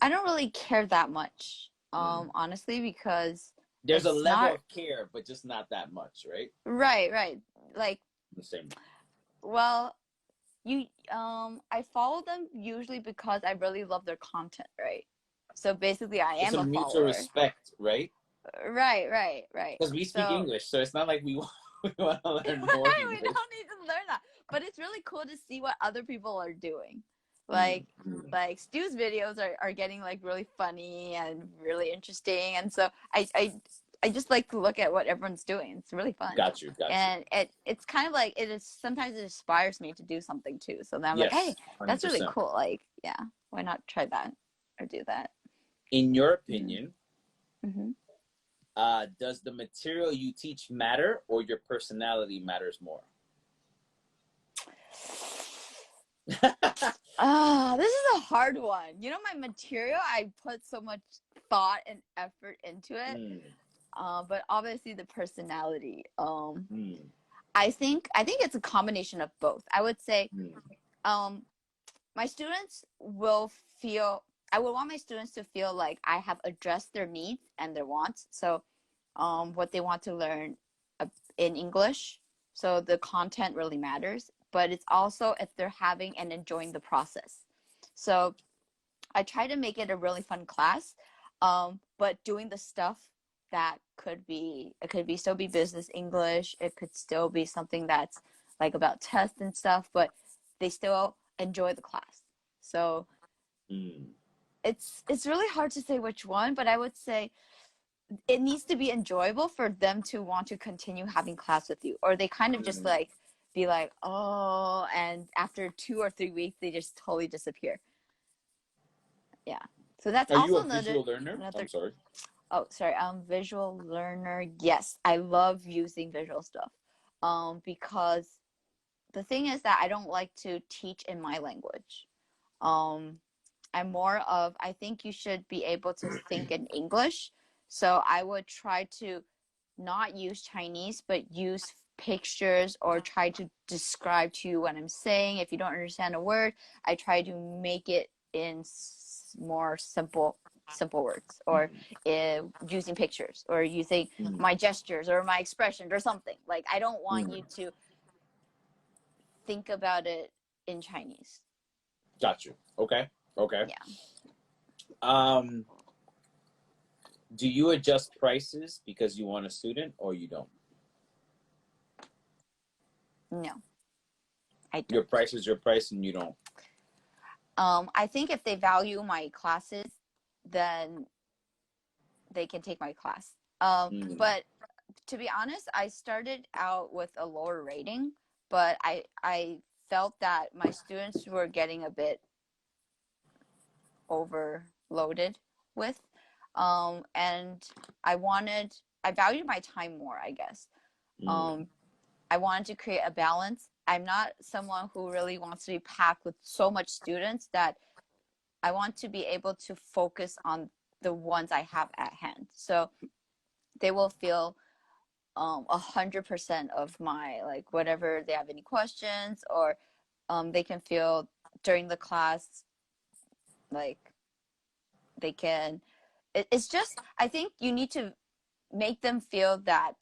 Speaker 2: don't really care that much.
Speaker 1: Mm.
Speaker 2: Honestly, because
Speaker 1: There's a
Speaker 2: it's
Speaker 1: level
Speaker 2: not
Speaker 1: of care, but just not that much, right?
Speaker 2: right, right. Like,
Speaker 1: The same.
Speaker 2: well, you I follow them usually because I really love their content, right? So basically I
Speaker 1: It's
Speaker 2: am
Speaker 1: a
Speaker 2: a
Speaker 1: mutual
Speaker 2: follower.
Speaker 1: respect, right?
Speaker 2: Right, right, right.
Speaker 1: Because we speak
Speaker 2: So
Speaker 1: English, so it's not like we we want to learn more
Speaker 2: we
Speaker 1: English.
Speaker 2: don't need to learn that. But it's really cool to see what other people are doing.
Speaker 1: Mm.
Speaker 2: Like
Speaker 1: Mm.
Speaker 2: like Stu's videos are getting like really funny and really interesting. And so I just like to look at what everyone's doing. It's really fun.
Speaker 1: Got you, got you.
Speaker 2: And it's kind of like it is sometimes it inspires me to do something too. So then I'm like, hey,
Speaker 1: Yes,
Speaker 2: that's really
Speaker 1: 100%.
Speaker 2: cool. Like, yeah, why not try that or do that?
Speaker 1: In your
Speaker 2: Mm-hmm.
Speaker 1: opinion,
Speaker 2: Mm-hmm.
Speaker 1: does the material you teach matter or your personality matters more?
Speaker 2: This is a hard one. You know, my material, I put so much thought and effort into it.
Speaker 1: Mm.
Speaker 2: But obviously the personality.
Speaker 1: Mm.
Speaker 2: I think it's a combination of both. I would say,
Speaker 1: Mm.
Speaker 2: um, my students will feel. I would want my students to feel like I have addressed their needs and their wants. So, what they want to learn in English. So the content really matters, but it's also if they're having and enjoying the process. So I try to make it a really fun class, but doing the stuff that could be it could be still be business English. It could still be something that's like about tests and stuff, but they still enjoy the class. So
Speaker 1: Mm.
Speaker 2: it's really hard to say which one, but I would say it needs to be enjoyable for them to want to continue having class with you, or they kind of just
Speaker 1: Mm.
Speaker 2: like be like, oh, and after 2 or 3 weeks they just totally disappear. Yeah, so that's
Speaker 1: Are you
Speaker 2: also
Speaker 1: a visual learner? I'm
Speaker 2: another
Speaker 1: sorry.
Speaker 2: oh, sorry, visual learner. Yes, I love using visual stuff, because the thing is that I don't like to teach in my language. um I'm more of, I think you should be able to think in English. So I would try to not use Chinese, but use pictures or try to describe to you what I'm saying. If you don't understand a word, I try to make it in more simple words, or using pictures, or using
Speaker 1: Mm.
Speaker 2: my gestures or my expressions or something. Like I don't want
Speaker 1: Mm.
Speaker 2: you to think about it in Chinese.
Speaker 1: Got you. Okay. Okay.
Speaker 2: Yeah.
Speaker 1: Um, Do you adjust prices because you want a student, or you don't?
Speaker 2: No, I
Speaker 1: Your
Speaker 2: don't.
Speaker 1: price is your price, and you don't.
Speaker 2: I think if they value my classes, then they can take my class.
Speaker 1: Mm,
Speaker 2: But to be honest, I started out with a lower rating, but I felt that my students were getting a bit overloaded with, and I valued my time more, I guess.
Speaker 1: mm,
Speaker 2: Um, I wanted to create a balance. I'm not someone who really wants to be packed with so much students that I want to be able to focus on the ones I have at hand. So they will feel 100% of my like whatever they have any questions, or they can feel during the class like they can. It's just I think you need to make them feel that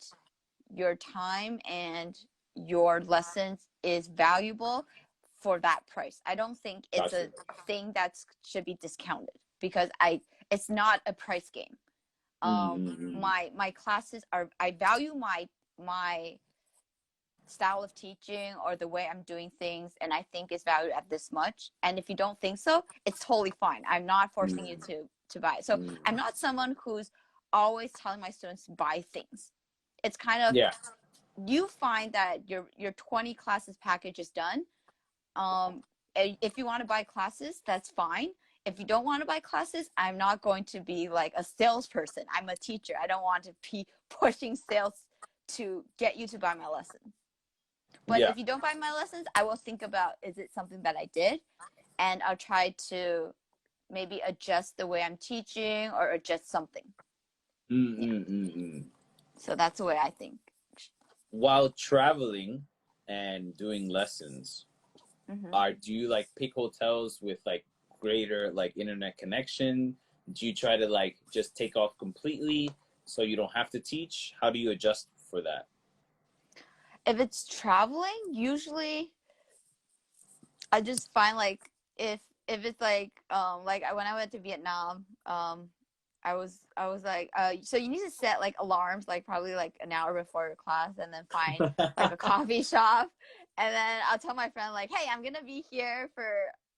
Speaker 2: your time and your lessons is valuable for that price. I don't think it's
Speaker 1: gotcha.
Speaker 2: a thing that should be discounted because I it's not a price game.
Speaker 1: Mm, mm, mm.
Speaker 2: My classes are I value my style of teaching or the way I'm doing things, and I think it's valued at this much. And if you don't think so, it's totally fine. I'm not forcing you
Speaker 1: Mm,
Speaker 2: to buy it. So I'm
Speaker 1: mm.
Speaker 2: not someone who's always telling my students to buy things. It's kind of
Speaker 1: Yeah.
Speaker 2: you find that your 20 classes package is done. Um, if you want to buy classes, that's fine. If you don't want to buy classes, I'm not going to be like a salesperson. I'm a teacher. I don't want to be pushing sales to get you to buy my lessons. But
Speaker 1: Yeah.
Speaker 2: if you don't buy my lessons, I will think about is it something that I did, and I'll try to maybe adjust the way I'm teaching or adjust something.
Speaker 1: Mm,
Speaker 2: Yeah.
Speaker 1: mm, mm, mm.
Speaker 2: So that's the way I think.
Speaker 1: While traveling and doing lessons,
Speaker 2: Mm-hmm.
Speaker 1: do you like pick hotels with like greater like internet connection? Do you try to like just take off completely so you don't have to teach? How do you adjust for that?
Speaker 2: If it's traveling, usually I just find like if it's like when I went to Vietnam, I was like so you need to set like alarms like probably like an hour before your class and then find like a coffee shop, and then I'll tell my friend like, hey, I'm gonna be here for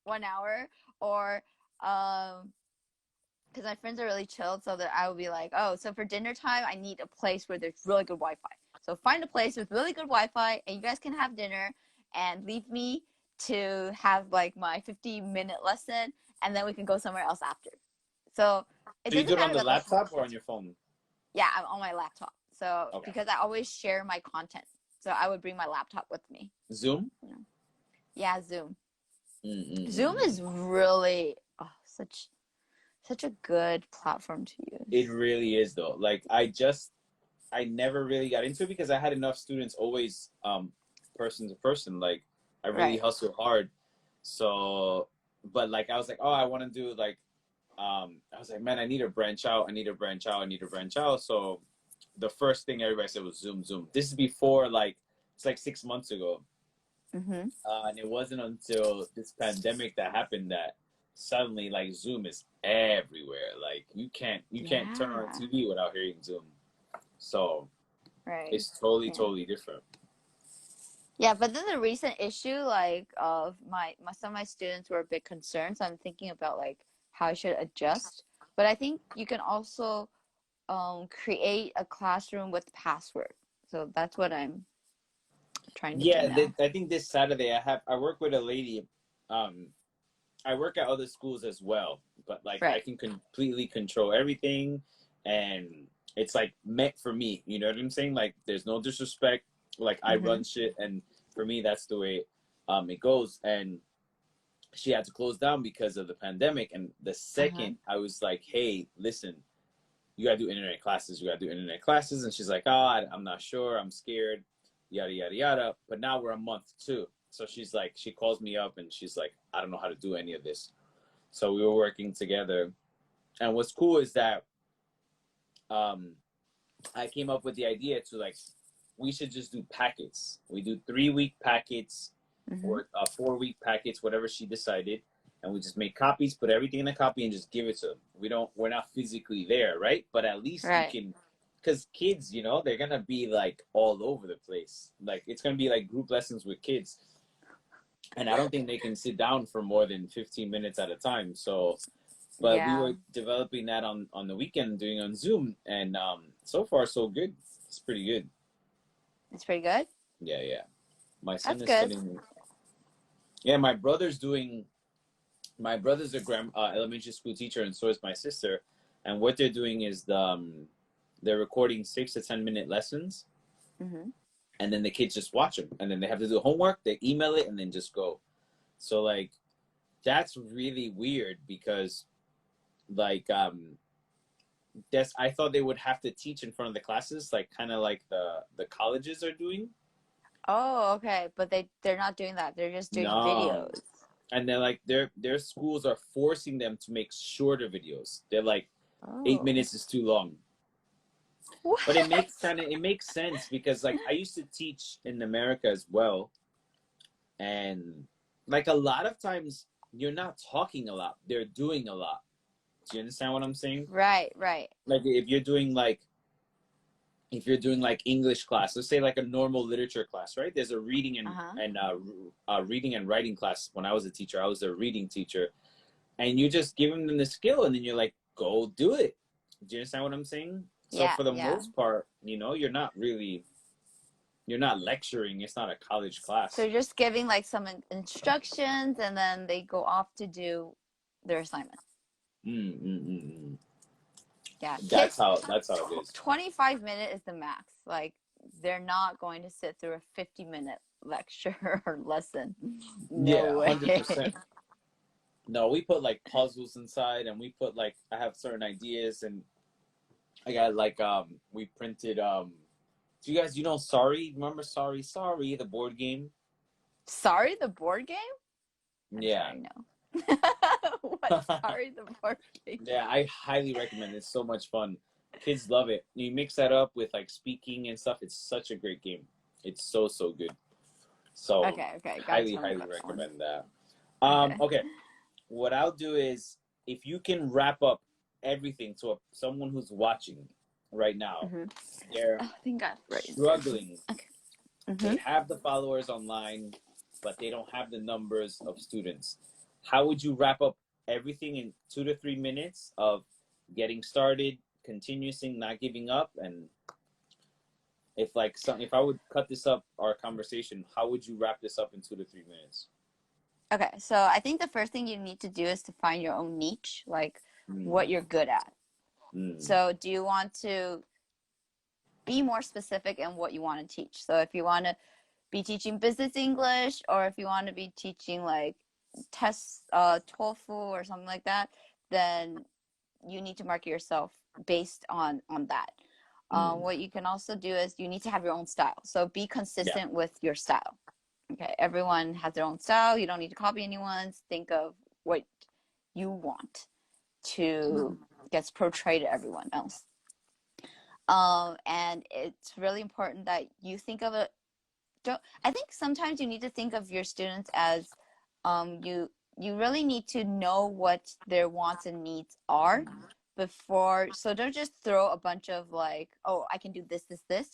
Speaker 2: 1 hour, or because my friends are really chilled, so that I will be like, oh, so for dinner time I need a place where there's really good Wi-Fi. So find a place with really good Wi-Fi and you guys can have dinner and leave me to have like my 50-minute lesson, and then we can go somewhere else after. So it
Speaker 1: So you do
Speaker 2: doesn't
Speaker 1: it on
Speaker 2: matter
Speaker 1: the
Speaker 2: about the
Speaker 1: laptop or on
Speaker 2: hotel.
Speaker 1: your phone?
Speaker 2: Yeah, I'm on my laptop. So
Speaker 1: Okay.
Speaker 2: because I always share my content, so I would bring my laptop with me.
Speaker 1: Zoom?
Speaker 2: You know? Yeah, Zoom.
Speaker 1: Mm, mm,
Speaker 2: Zoom
Speaker 1: mm,
Speaker 2: is
Speaker 1: mm.
Speaker 2: really such a good platform to
Speaker 1: It
Speaker 2: use.
Speaker 1: really is though. Like I never really got into it because I had enough students always person to person. Like I really
Speaker 2: Right.
Speaker 1: hustle hard. So but like I was like, oh, I want to do like I was like, man, I need to branch out. I need to branch out. I need to branch out. So the first thing everybody said was Zoom, Zoom. This is before like it's like 6 months ago.
Speaker 2: Mm-hmm.
Speaker 1: And it wasn't until this pandemic that happened that suddenly like Zoom is everywhere. Like you can't turn on
Speaker 2: Yeah.
Speaker 1: TV without hearing Zoom. So
Speaker 2: Right.
Speaker 1: it's totally,
Speaker 2: Yeah.
Speaker 1: totally different.
Speaker 2: Yeah, but then the recent issue, like of some of my students were a bit concerned, so I'm thinking about like how I should adjust. But I think you can also create a classroom with password. So that's what I'm trying to do
Speaker 1: Yeah,
Speaker 2: now.
Speaker 1: I think this Saturday I work with a lady. Um, I work at other schools as well, but like I
Speaker 2: Right.
Speaker 1: can completely control everything, and it's like meant for me. You know what I'm saying? Like there's no disrespect. Like I
Speaker 2: Mm-hmm.
Speaker 1: run shit, and for me that's the way it goes. And she had to close down because of the pandemic. And the
Speaker 2: Uh-huh.
Speaker 1: second I was like, hey, listen, you gotta do internet classes. You gotta do internet classes. And she's like, oh, I'm not sure. I'm scared. Yada yada yada. But now we're a month too. So she's like, she calls me up and she's like, I don't know how to do any of this. So we were working together. And what's cool is that um, I came up with the idea to like, we should just do packets. We do 3 week packets
Speaker 2: Mm-hmm.
Speaker 1: or 4 week packets, whatever she decided. and we just make copies, put everything in a copy, and just give it to them. We're not physically there, right? But at least you
Speaker 2: Right.
Speaker 1: can, because kids, they're gonna be like all over the place. Like it's gonna be like group lessons with kids, and I don't think they can sit down for more than 15 minutes at a time. So, but we
Speaker 2: Yeah.
Speaker 1: were developing that on the weekend, doing on Zoom, and so far so good. It's pretty good.
Speaker 2: It's pretty good.
Speaker 1: Yeah, yeah. My son
Speaker 2: That's
Speaker 1: is
Speaker 2: good.
Speaker 1: studying. Yeah, my brother's doing. My brother's a elementary school teacher, and so is my sister. And what they're doing is they're recording 6 to 10 minute lessons,
Speaker 2: Hmm.
Speaker 1: and then the kids just watch them, and then they have to do homework. They email it, and then just go. So like, that's really weird because like that's I thought they would have to teach in front of the classes, like kind of like the colleges are doing.
Speaker 2: Oh, okay. But they're not doing that. They're just doing
Speaker 1: No,
Speaker 2: videos.
Speaker 1: and then like their schools are forcing them to make shorter videos. They're like 8 minutes
Speaker 2: Oh.
Speaker 1: is too long. But it
Speaker 2: What?
Speaker 1: makes it makes sense because like I used to teach in America as well, and like a lot of times you're not talking a lot, they're doing a lot. Do you understand what I'm saying?
Speaker 2: Right, right.
Speaker 1: Like if you're doing like English class, let's say like a normal literature class, right? There's a reading
Speaker 2: Uh-huh.
Speaker 1: reading and writing class. When I was a teacher, I was a reading teacher, and you just give them the skill, and then you're like, go do it. Do you understand what I'm saying? So
Speaker 2: Yeah,
Speaker 1: for the
Speaker 2: yeah.
Speaker 1: most part, you're not lecturing. It's not a college
Speaker 2: So
Speaker 1: class.
Speaker 2: you're just giving like some instructions and then they go off to do their assignment.
Speaker 1: Mm, mm, mm, mm.
Speaker 2: Yeah,
Speaker 1: That's
Speaker 2: kids,
Speaker 1: how it is.
Speaker 2: 25 minute is the max. Like they're not going to sit through a 50-minute lecture or lesson. No
Speaker 1: Yeah, 100%.
Speaker 2: way.
Speaker 1: No, we put like puzzles inside, and we put like I have certain ideas, and I got like we printed do you guys sorry, remember sorry the board game?
Speaker 2: Sorry, the board game? I'm
Speaker 1: Yeah.
Speaker 2: sorry, no. What? Sorry, the board game?
Speaker 1: Yeah, I highly recommend it. It's so much fun. Kids love it. You mix that up with like speaking and stuff. It's such a great game. It's so so good. So
Speaker 2: Okay, okay. Gotta
Speaker 1: highly
Speaker 2: tell me
Speaker 1: highly
Speaker 2: about that one.
Speaker 1: recommend that.
Speaker 2: Okay.
Speaker 1: Okay. What I'll do is if you can wrap up everything to someone who's watching right now,
Speaker 2: Mm-hmm.
Speaker 1: they're
Speaker 2: Oh, I think I raised it.
Speaker 1: struggling.
Speaker 2: Okay.
Speaker 1: They
Speaker 2: Mm-hmm.
Speaker 1: have the followers online, but they don't have the numbers of students. How would you wrap up everything in 2 to 3 minutes of getting started, continuing, not giving up? And if I would cut this up, our conversation, how would you wrap this up in 2 to 3 minutes?
Speaker 2: Okay, so I think the first thing you need to do is to find your own niche, like what
Speaker 1: Mm,
Speaker 2: you're good at.
Speaker 1: mm,
Speaker 2: So, do you want to be more specific in what you want to teach? So, if you want to be teaching business English, or if you want to be teaching like test TOEFL or something like that, then you need to market yourself based on that.
Speaker 1: mm.
Speaker 2: What you can also do is you need to have your own style. So be
Speaker 1: Yeah.
Speaker 2: consistent with your style. Okay, everyone has their own style. You don't need to copy anyone's. Think of what you want to
Speaker 1: Mm,
Speaker 2: gets portrayed to everyone else. And it's really important that you think of it. Don't I think sometimes you need to think of your students as you really need to know what their wants and needs are before, so don't just throw a bunch of like, oh, I can do this,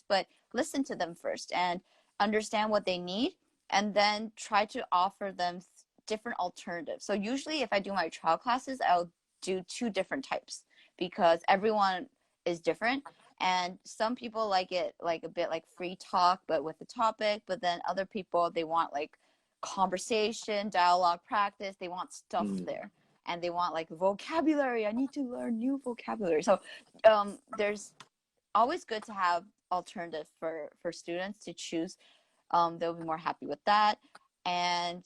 Speaker 2: but listen to them first and understand what they need, and then try to offer them different alternatives. So usually if I do my trial classes, I'll do two different types because everyone is different, and some people like it like a bit like free talk but with the topic, but then other people, they want like conversation, dialogue, practice. They want stuff
Speaker 1: mm,
Speaker 2: there, and they want like vocabulary. I need to learn new vocabulary. So there's always good to have alternatives for students to choose. They'll be more happy with that. And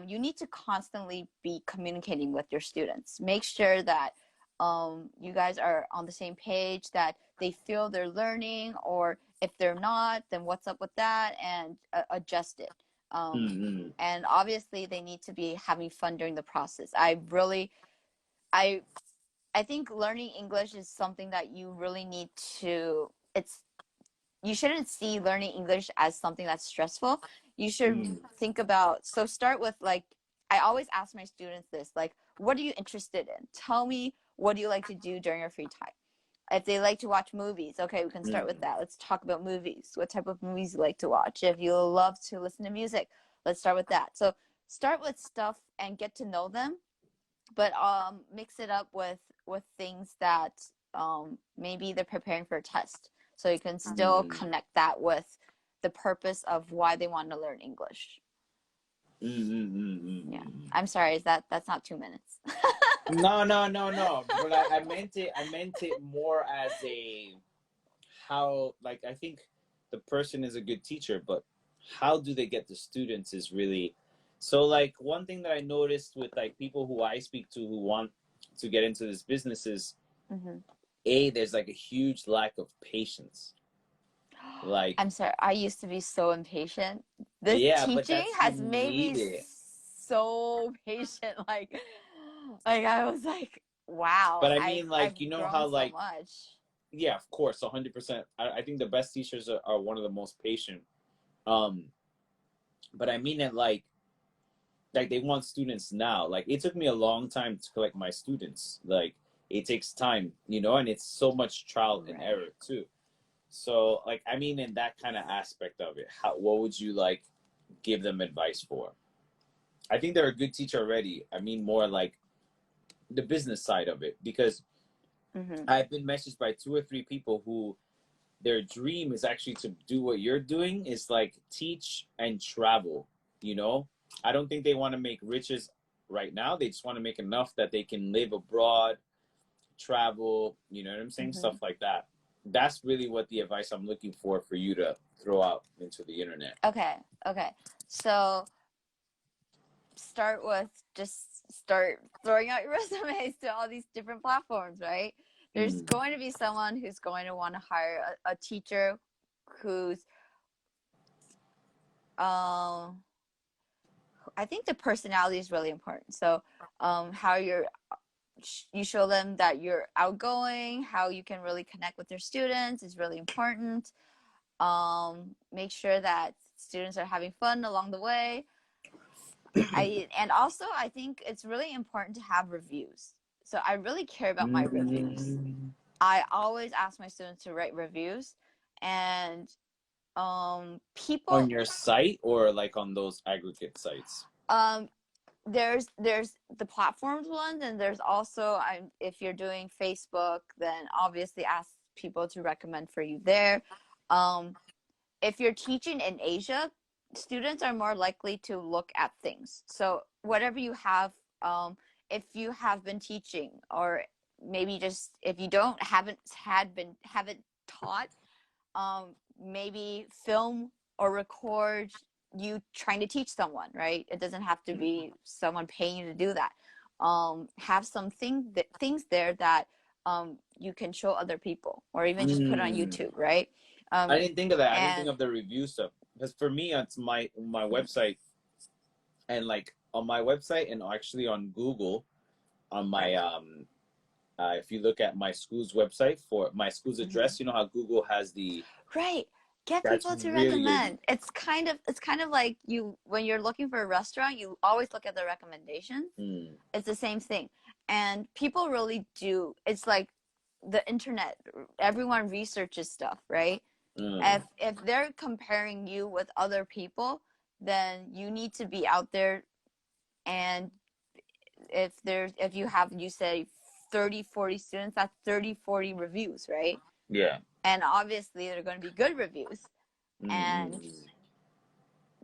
Speaker 2: you need to constantly be communicating with your students. Make sure that you guys are on the same page, that they feel they're learning, or if they're not, then what's up with that, and adjust it.
Speaker 1: mm,
Speaker 2: Um,
Speaker 1: mm,
Speaker 2: and obviously, they need to be having fun during the process. I, I think learning English is something that you really need to. You shouldn't see learning English as something that's stressful. You should
Speaker 1: mm,
Speaker 2: think about, so start with like I always ask my students this, like, what are you interested in? Tell me, what do you like to do during your free time? If they like to watch movies, okay, we can start with that. Let's talk about movies. What type of movies you like to watch? If you love to listen to music, let's start with that. So start with stuff and get to know them, but mix it up with things that maybe they're preparing for a test. So you can still
Speaker 1: Mm.
Speaker 2: connect that with the purpose of why they want to learn English. Yeah. I'm sorry, that's not 2 minutes.
Speaker 1: No, no, no, no. But I meant it. I meant it more as a how. Like I think the person is a good teacher, but how do they get the students is really. So like one thing that I noticed with like people who I speak to who want to get into this business is
Speaker 2: Mm-hmm.
Speaker 1: there's like a huge lack of patience. Like
Speaker 2: I'm sorry, I used to be so impatient. This
Speaker 1: yeah, but
Speaker 2: teaching
Speaker 1: that's you
Speaker 2: has made
Speaker 1: need
Speaker 2: me
Speaker 1: it.
Speaker 2: so patient. Like I was like, wow,
Speaker 1: But I
Speaker 2: I've
Speaker 1: mean, like
Speaker 2: I've
Speaker 1: you know
Speaker 2: grown
Speaker 1: how
Speaker 2: so
Speaker 1: like
Speaker 2: much.
Speaker 1: yeah, of course, 100%. I think the best teachers are one of the most patient. Um, but I mean it like they want students now. Like it took me a long time to collect my students. Like it takes time, you know, and it's so much trial and
Speaker 2: Right.
Speaker 1: error too. So like I mean in that kind of aspect of it, how what would you like give them advice for? I think they're a good teacher already. I mean more like the business side of it because
Speaker 2: Mm-hmm.
Speaker 1: I've been messaged by two or three people who their dream is actually to do what you're doing is like teach and travel, you know. I don't think they want to make riches right now. They just want to make enough that they can live abroad, travel, you know what I'm saying,
Speaker 2: Mm-hmm.
Speaker 1: stuff like that. That's really what the advice I'm looking for you to throw out into the internet.
Speaker 2: Okay. Okay. So start throwing out your resumes to all these different platforms, right? There's
Speaker 1: Mm.
Speaker 2: going to be someone who's going to want to hire a teacher who's um I think the personality is really important. So how you show them that you're outgoing, how you can really connect with your students is really important. Make sure that students are having fun along the way. And also I think it's really important to have reviews. So I really care about my reviews.
Speaker 1: Mm.
Speaker 2: I always ask my students to write reviews, and
Speaker 1: On
Speaker 2: people
Speaker 1: your site or like on those aggregate sites?
Speaker 2: um there's the platforms ones, and there's also if you're doing Facebook, then obviously ask people to recommend for you there. Um, if you're teaching in Asia, students are more likely to look at things. So whatever you have, if you have been teaching, or maybe just if you don't haven't taught, maybe film or record you trying to teach someone, right? It doesn't have to be someone paying you to do that. Have things there that you can show other people, or even just put it on
Speaker 1: Mm.
Speaker 2: YouTube, right?
Speaker 1: I didn't think of that. I didn't think
Speaker 2: And
Speaker 1: of the review stuff because for me, it's my website and like on my website and actually on Google on my
Speaker 2: right,
Speaker 1: if you look at my school's website for my school's
Speaker 2: mm-hmm.
Speaker 1: address, you know how Google has the
Speaker 2: Right. Get
Speaker 1: that's
Speaker 2: people to
Speaker 1: really good.
Speaker 2: recommend. It's kind of like you when you're looking for a restaurant, you always look at the recommendations.
Speaker 1: Mm.
Speaker 2: It's the same thing. And people really do. It's like the internet. Everyone researches stuff, right?
Speaker 1: Mm.
Speaker 2: If they're comparing you with other people, then you need to be out there. And if you have, you say 30, 40 students, that's 30, 40 reviews, right?
Speaker 1: Yeah.
Speaker 2: And obviously they're going to be good reviews, and
Speaker 1: Mm-mm.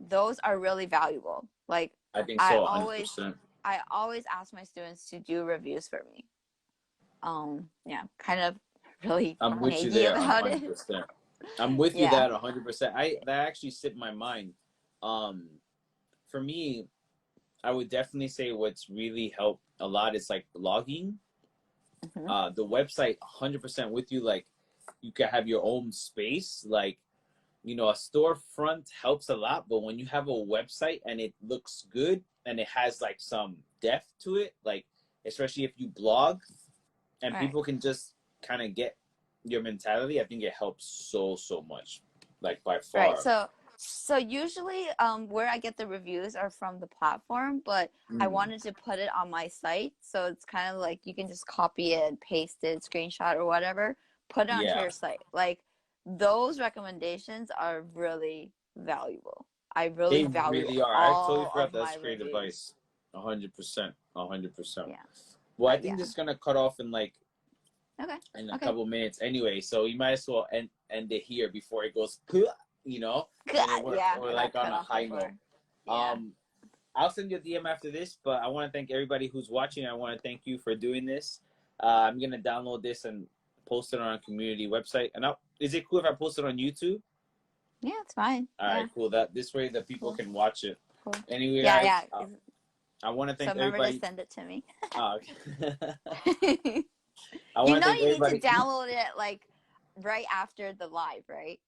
Speaker 2: those are really valuable. Like
Speaker 1: I think
Speaker 2: i
Speaker 1: so,
Speaker 2: always
Speaker 1: 100%.
Speaker 2: i always ask my students to do reviews for me. Yeah, kind of really
Speaker 1: I'm with you
Speaker 2: naggy
Speaker 1: there
Speaker 2: about it.
Speaker 1: 100%. I'm with you
Speaker 2: Yeah.
Speaker 1: that 100%. I that actually slipped my mind. Um, for me, I would definitely say what's really helped a lot is like blogging.
Speaker 2: Mm-hmm.
Speaker 1: The website 100% with you. Like you can have your own space. Like you know, a storefront helps a lot, but when you have a website and it looks good and it has like some depth to it, like especially if you blog and
Speaker 2: All right.
Speaker 1: people can just kind of get your mentality, I think it helps so much, like by
Speaker 2: Right.
Speaker 1: far.
Speaker 2: So usually, where I get the reviews are from the platform, but I
Speaker 1: Mm,
Speaker 2: wanted to put it on my site, so it's kind of like you can just copy it, paste it, screenshot or whatever, put it onto
Speaker 1: yeah,
Speaker 2: your site. Like those recommendations are really valuable. I really
Speaker 1: they
Speaker 2: value
Speaker 1: really are. I totally
Speaker 2: all
Speaker 1: forgot
Speaker 2: of
Speaker 1: that's
Speaker 2: my
Speaker 1: great
Speaker 2: reviews.
Speaker 1: advice. 100%, 100%.
Speaker 2: Yeah.
Speaker 1: Well, I think
Speaker 2: Yeah.
Speaker 1: this is gonna cut off in like
Speaker 2: Okay.
Speaker 1: in a
Speaker 2: Okay.
Speaker 1: couple minutes anyway, so you might as well end it here before it goes, you know, and
Speaker 2: God, yeah,
Speaker 1: we're
Speaker 2: I got
Speaker 1: like on
Speaker 2: cut
Speaker 1: a
Speaker 2: off
Speaker 1: high note.
Speaker 2: before. Yeah.
Speaker 1: Um, I'll send you a DM after this, but I want to thank everybody who's watching. I want to thank you for doing this. I'm gonna download this and post it on our community website. And is it cool if I post it on YouTube?
Speaker 2: Yeah, it's fine.
Speaker 1: All
Speaker 2: Yeah.
Speaker 1: right, cool. That this way the people
Speaker 2: Cool.
Speaker 1: can watch it.
Speaker 2: Cool.
Speaker 1: Anyway,
Speaker 2: Yeah,
Speaker 1: guys,
Speaker 2: yeah.
Speaker 1: I want to
Speaker 2: So
Speaker 1: thank
Speaker 2: remember to
Speaker 1: everybody.
Speaker 2: send it to me.
Speaker 1: Okay. I
Speaker 2: You
Speaker 1: want to
Speaker 2: know
Speaker 1: thank
Speaker 2: you need to
Speaker 1: everybody.
Speaker 2: download it like right after the live, right?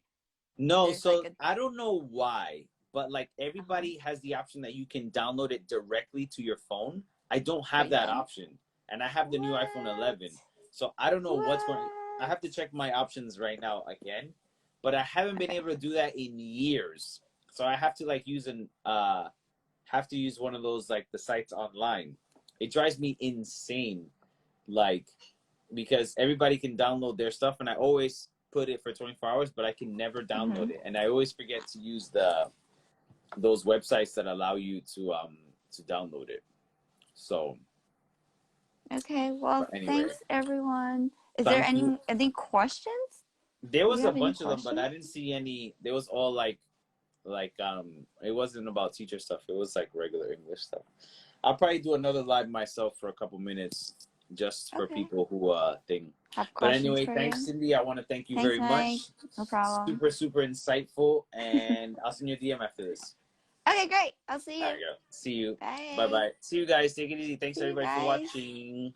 Speaker 1: No,
Speaker 2: There's like
Speaker 1: so
Speaker 2: a
Speaker 1: I don't know why, but like
Speaker 2: uh-huh.
Speaker 1: everybody has the option that you can download it directly to your phone. I don't
Speaker 2: But
Speaker 1: have
Speaker 2: you
Speaker 1: that
Speaker 2: don't.
Speaker 1: option, and I have the new iPhone
Speaker 2: What?
Speaker 1: 11. So I don't know what's going. I
Speaker 2: What?
Speaker 1: have to check my options right now again, but I haven't been
Speaker 2: Okay.
Speaker 1: able to do that in years. So I have to like use have to use one of those like the sites online. It drives me insane, like because everybody can download their stuff, and I always put it for 24 hours, but I can never download
Speaker 2: Mm-hmm.
Speaker 1: it, and I always forget to use those websites that allow you to download it. So,
Speaker 2: Okay. Well,
Speaker 1: but anyway,
Speaker 2: thanks everyone. Is there
Speaker 1: thank you.
Speaker 2: any questions?
Speaker 1: There
Speaker 2: Do you
Speaker 1: was a
Speaker 2: have any
Speaker 1: bunch of them, but I
Speaker 2: questions?
Speaker 1: didn't see any. There was all like it wasn't about teacher stuff. It was like regular English stuff. I'll probably do another live myself for a couple minutes just for
Speaker 2: Okay.
Speaker 1: people who think.
Speaker 2: Have
Speaker 1: But
Speaker 2: questions
Speaker 1: anyway,
Speaker 2: for
Speaker 1: thanks,
Speaker 2: you.
Speaker 1: Cindy. I want to thank you
Speaker 2: Thanks,
Speaker 1: very
Speaker 2: Mike.
Speaker 1: much.
Speaker 2: No problem.
Speaker 1: Super insightful, and I'll send you a DM after this.
Speaker 2: Okay, great. I'll see
Speaker 1: All right,
Speaker 2: you.
Speaker 1: go. See you. Bye
Speaker 2: Bye.
Speaker 1: bye. See you guys. Take it easy. Thanks
Speaker 2: See you
Speaker 1: everybody for
Speaker 2: guys.
Speaker 1: watching.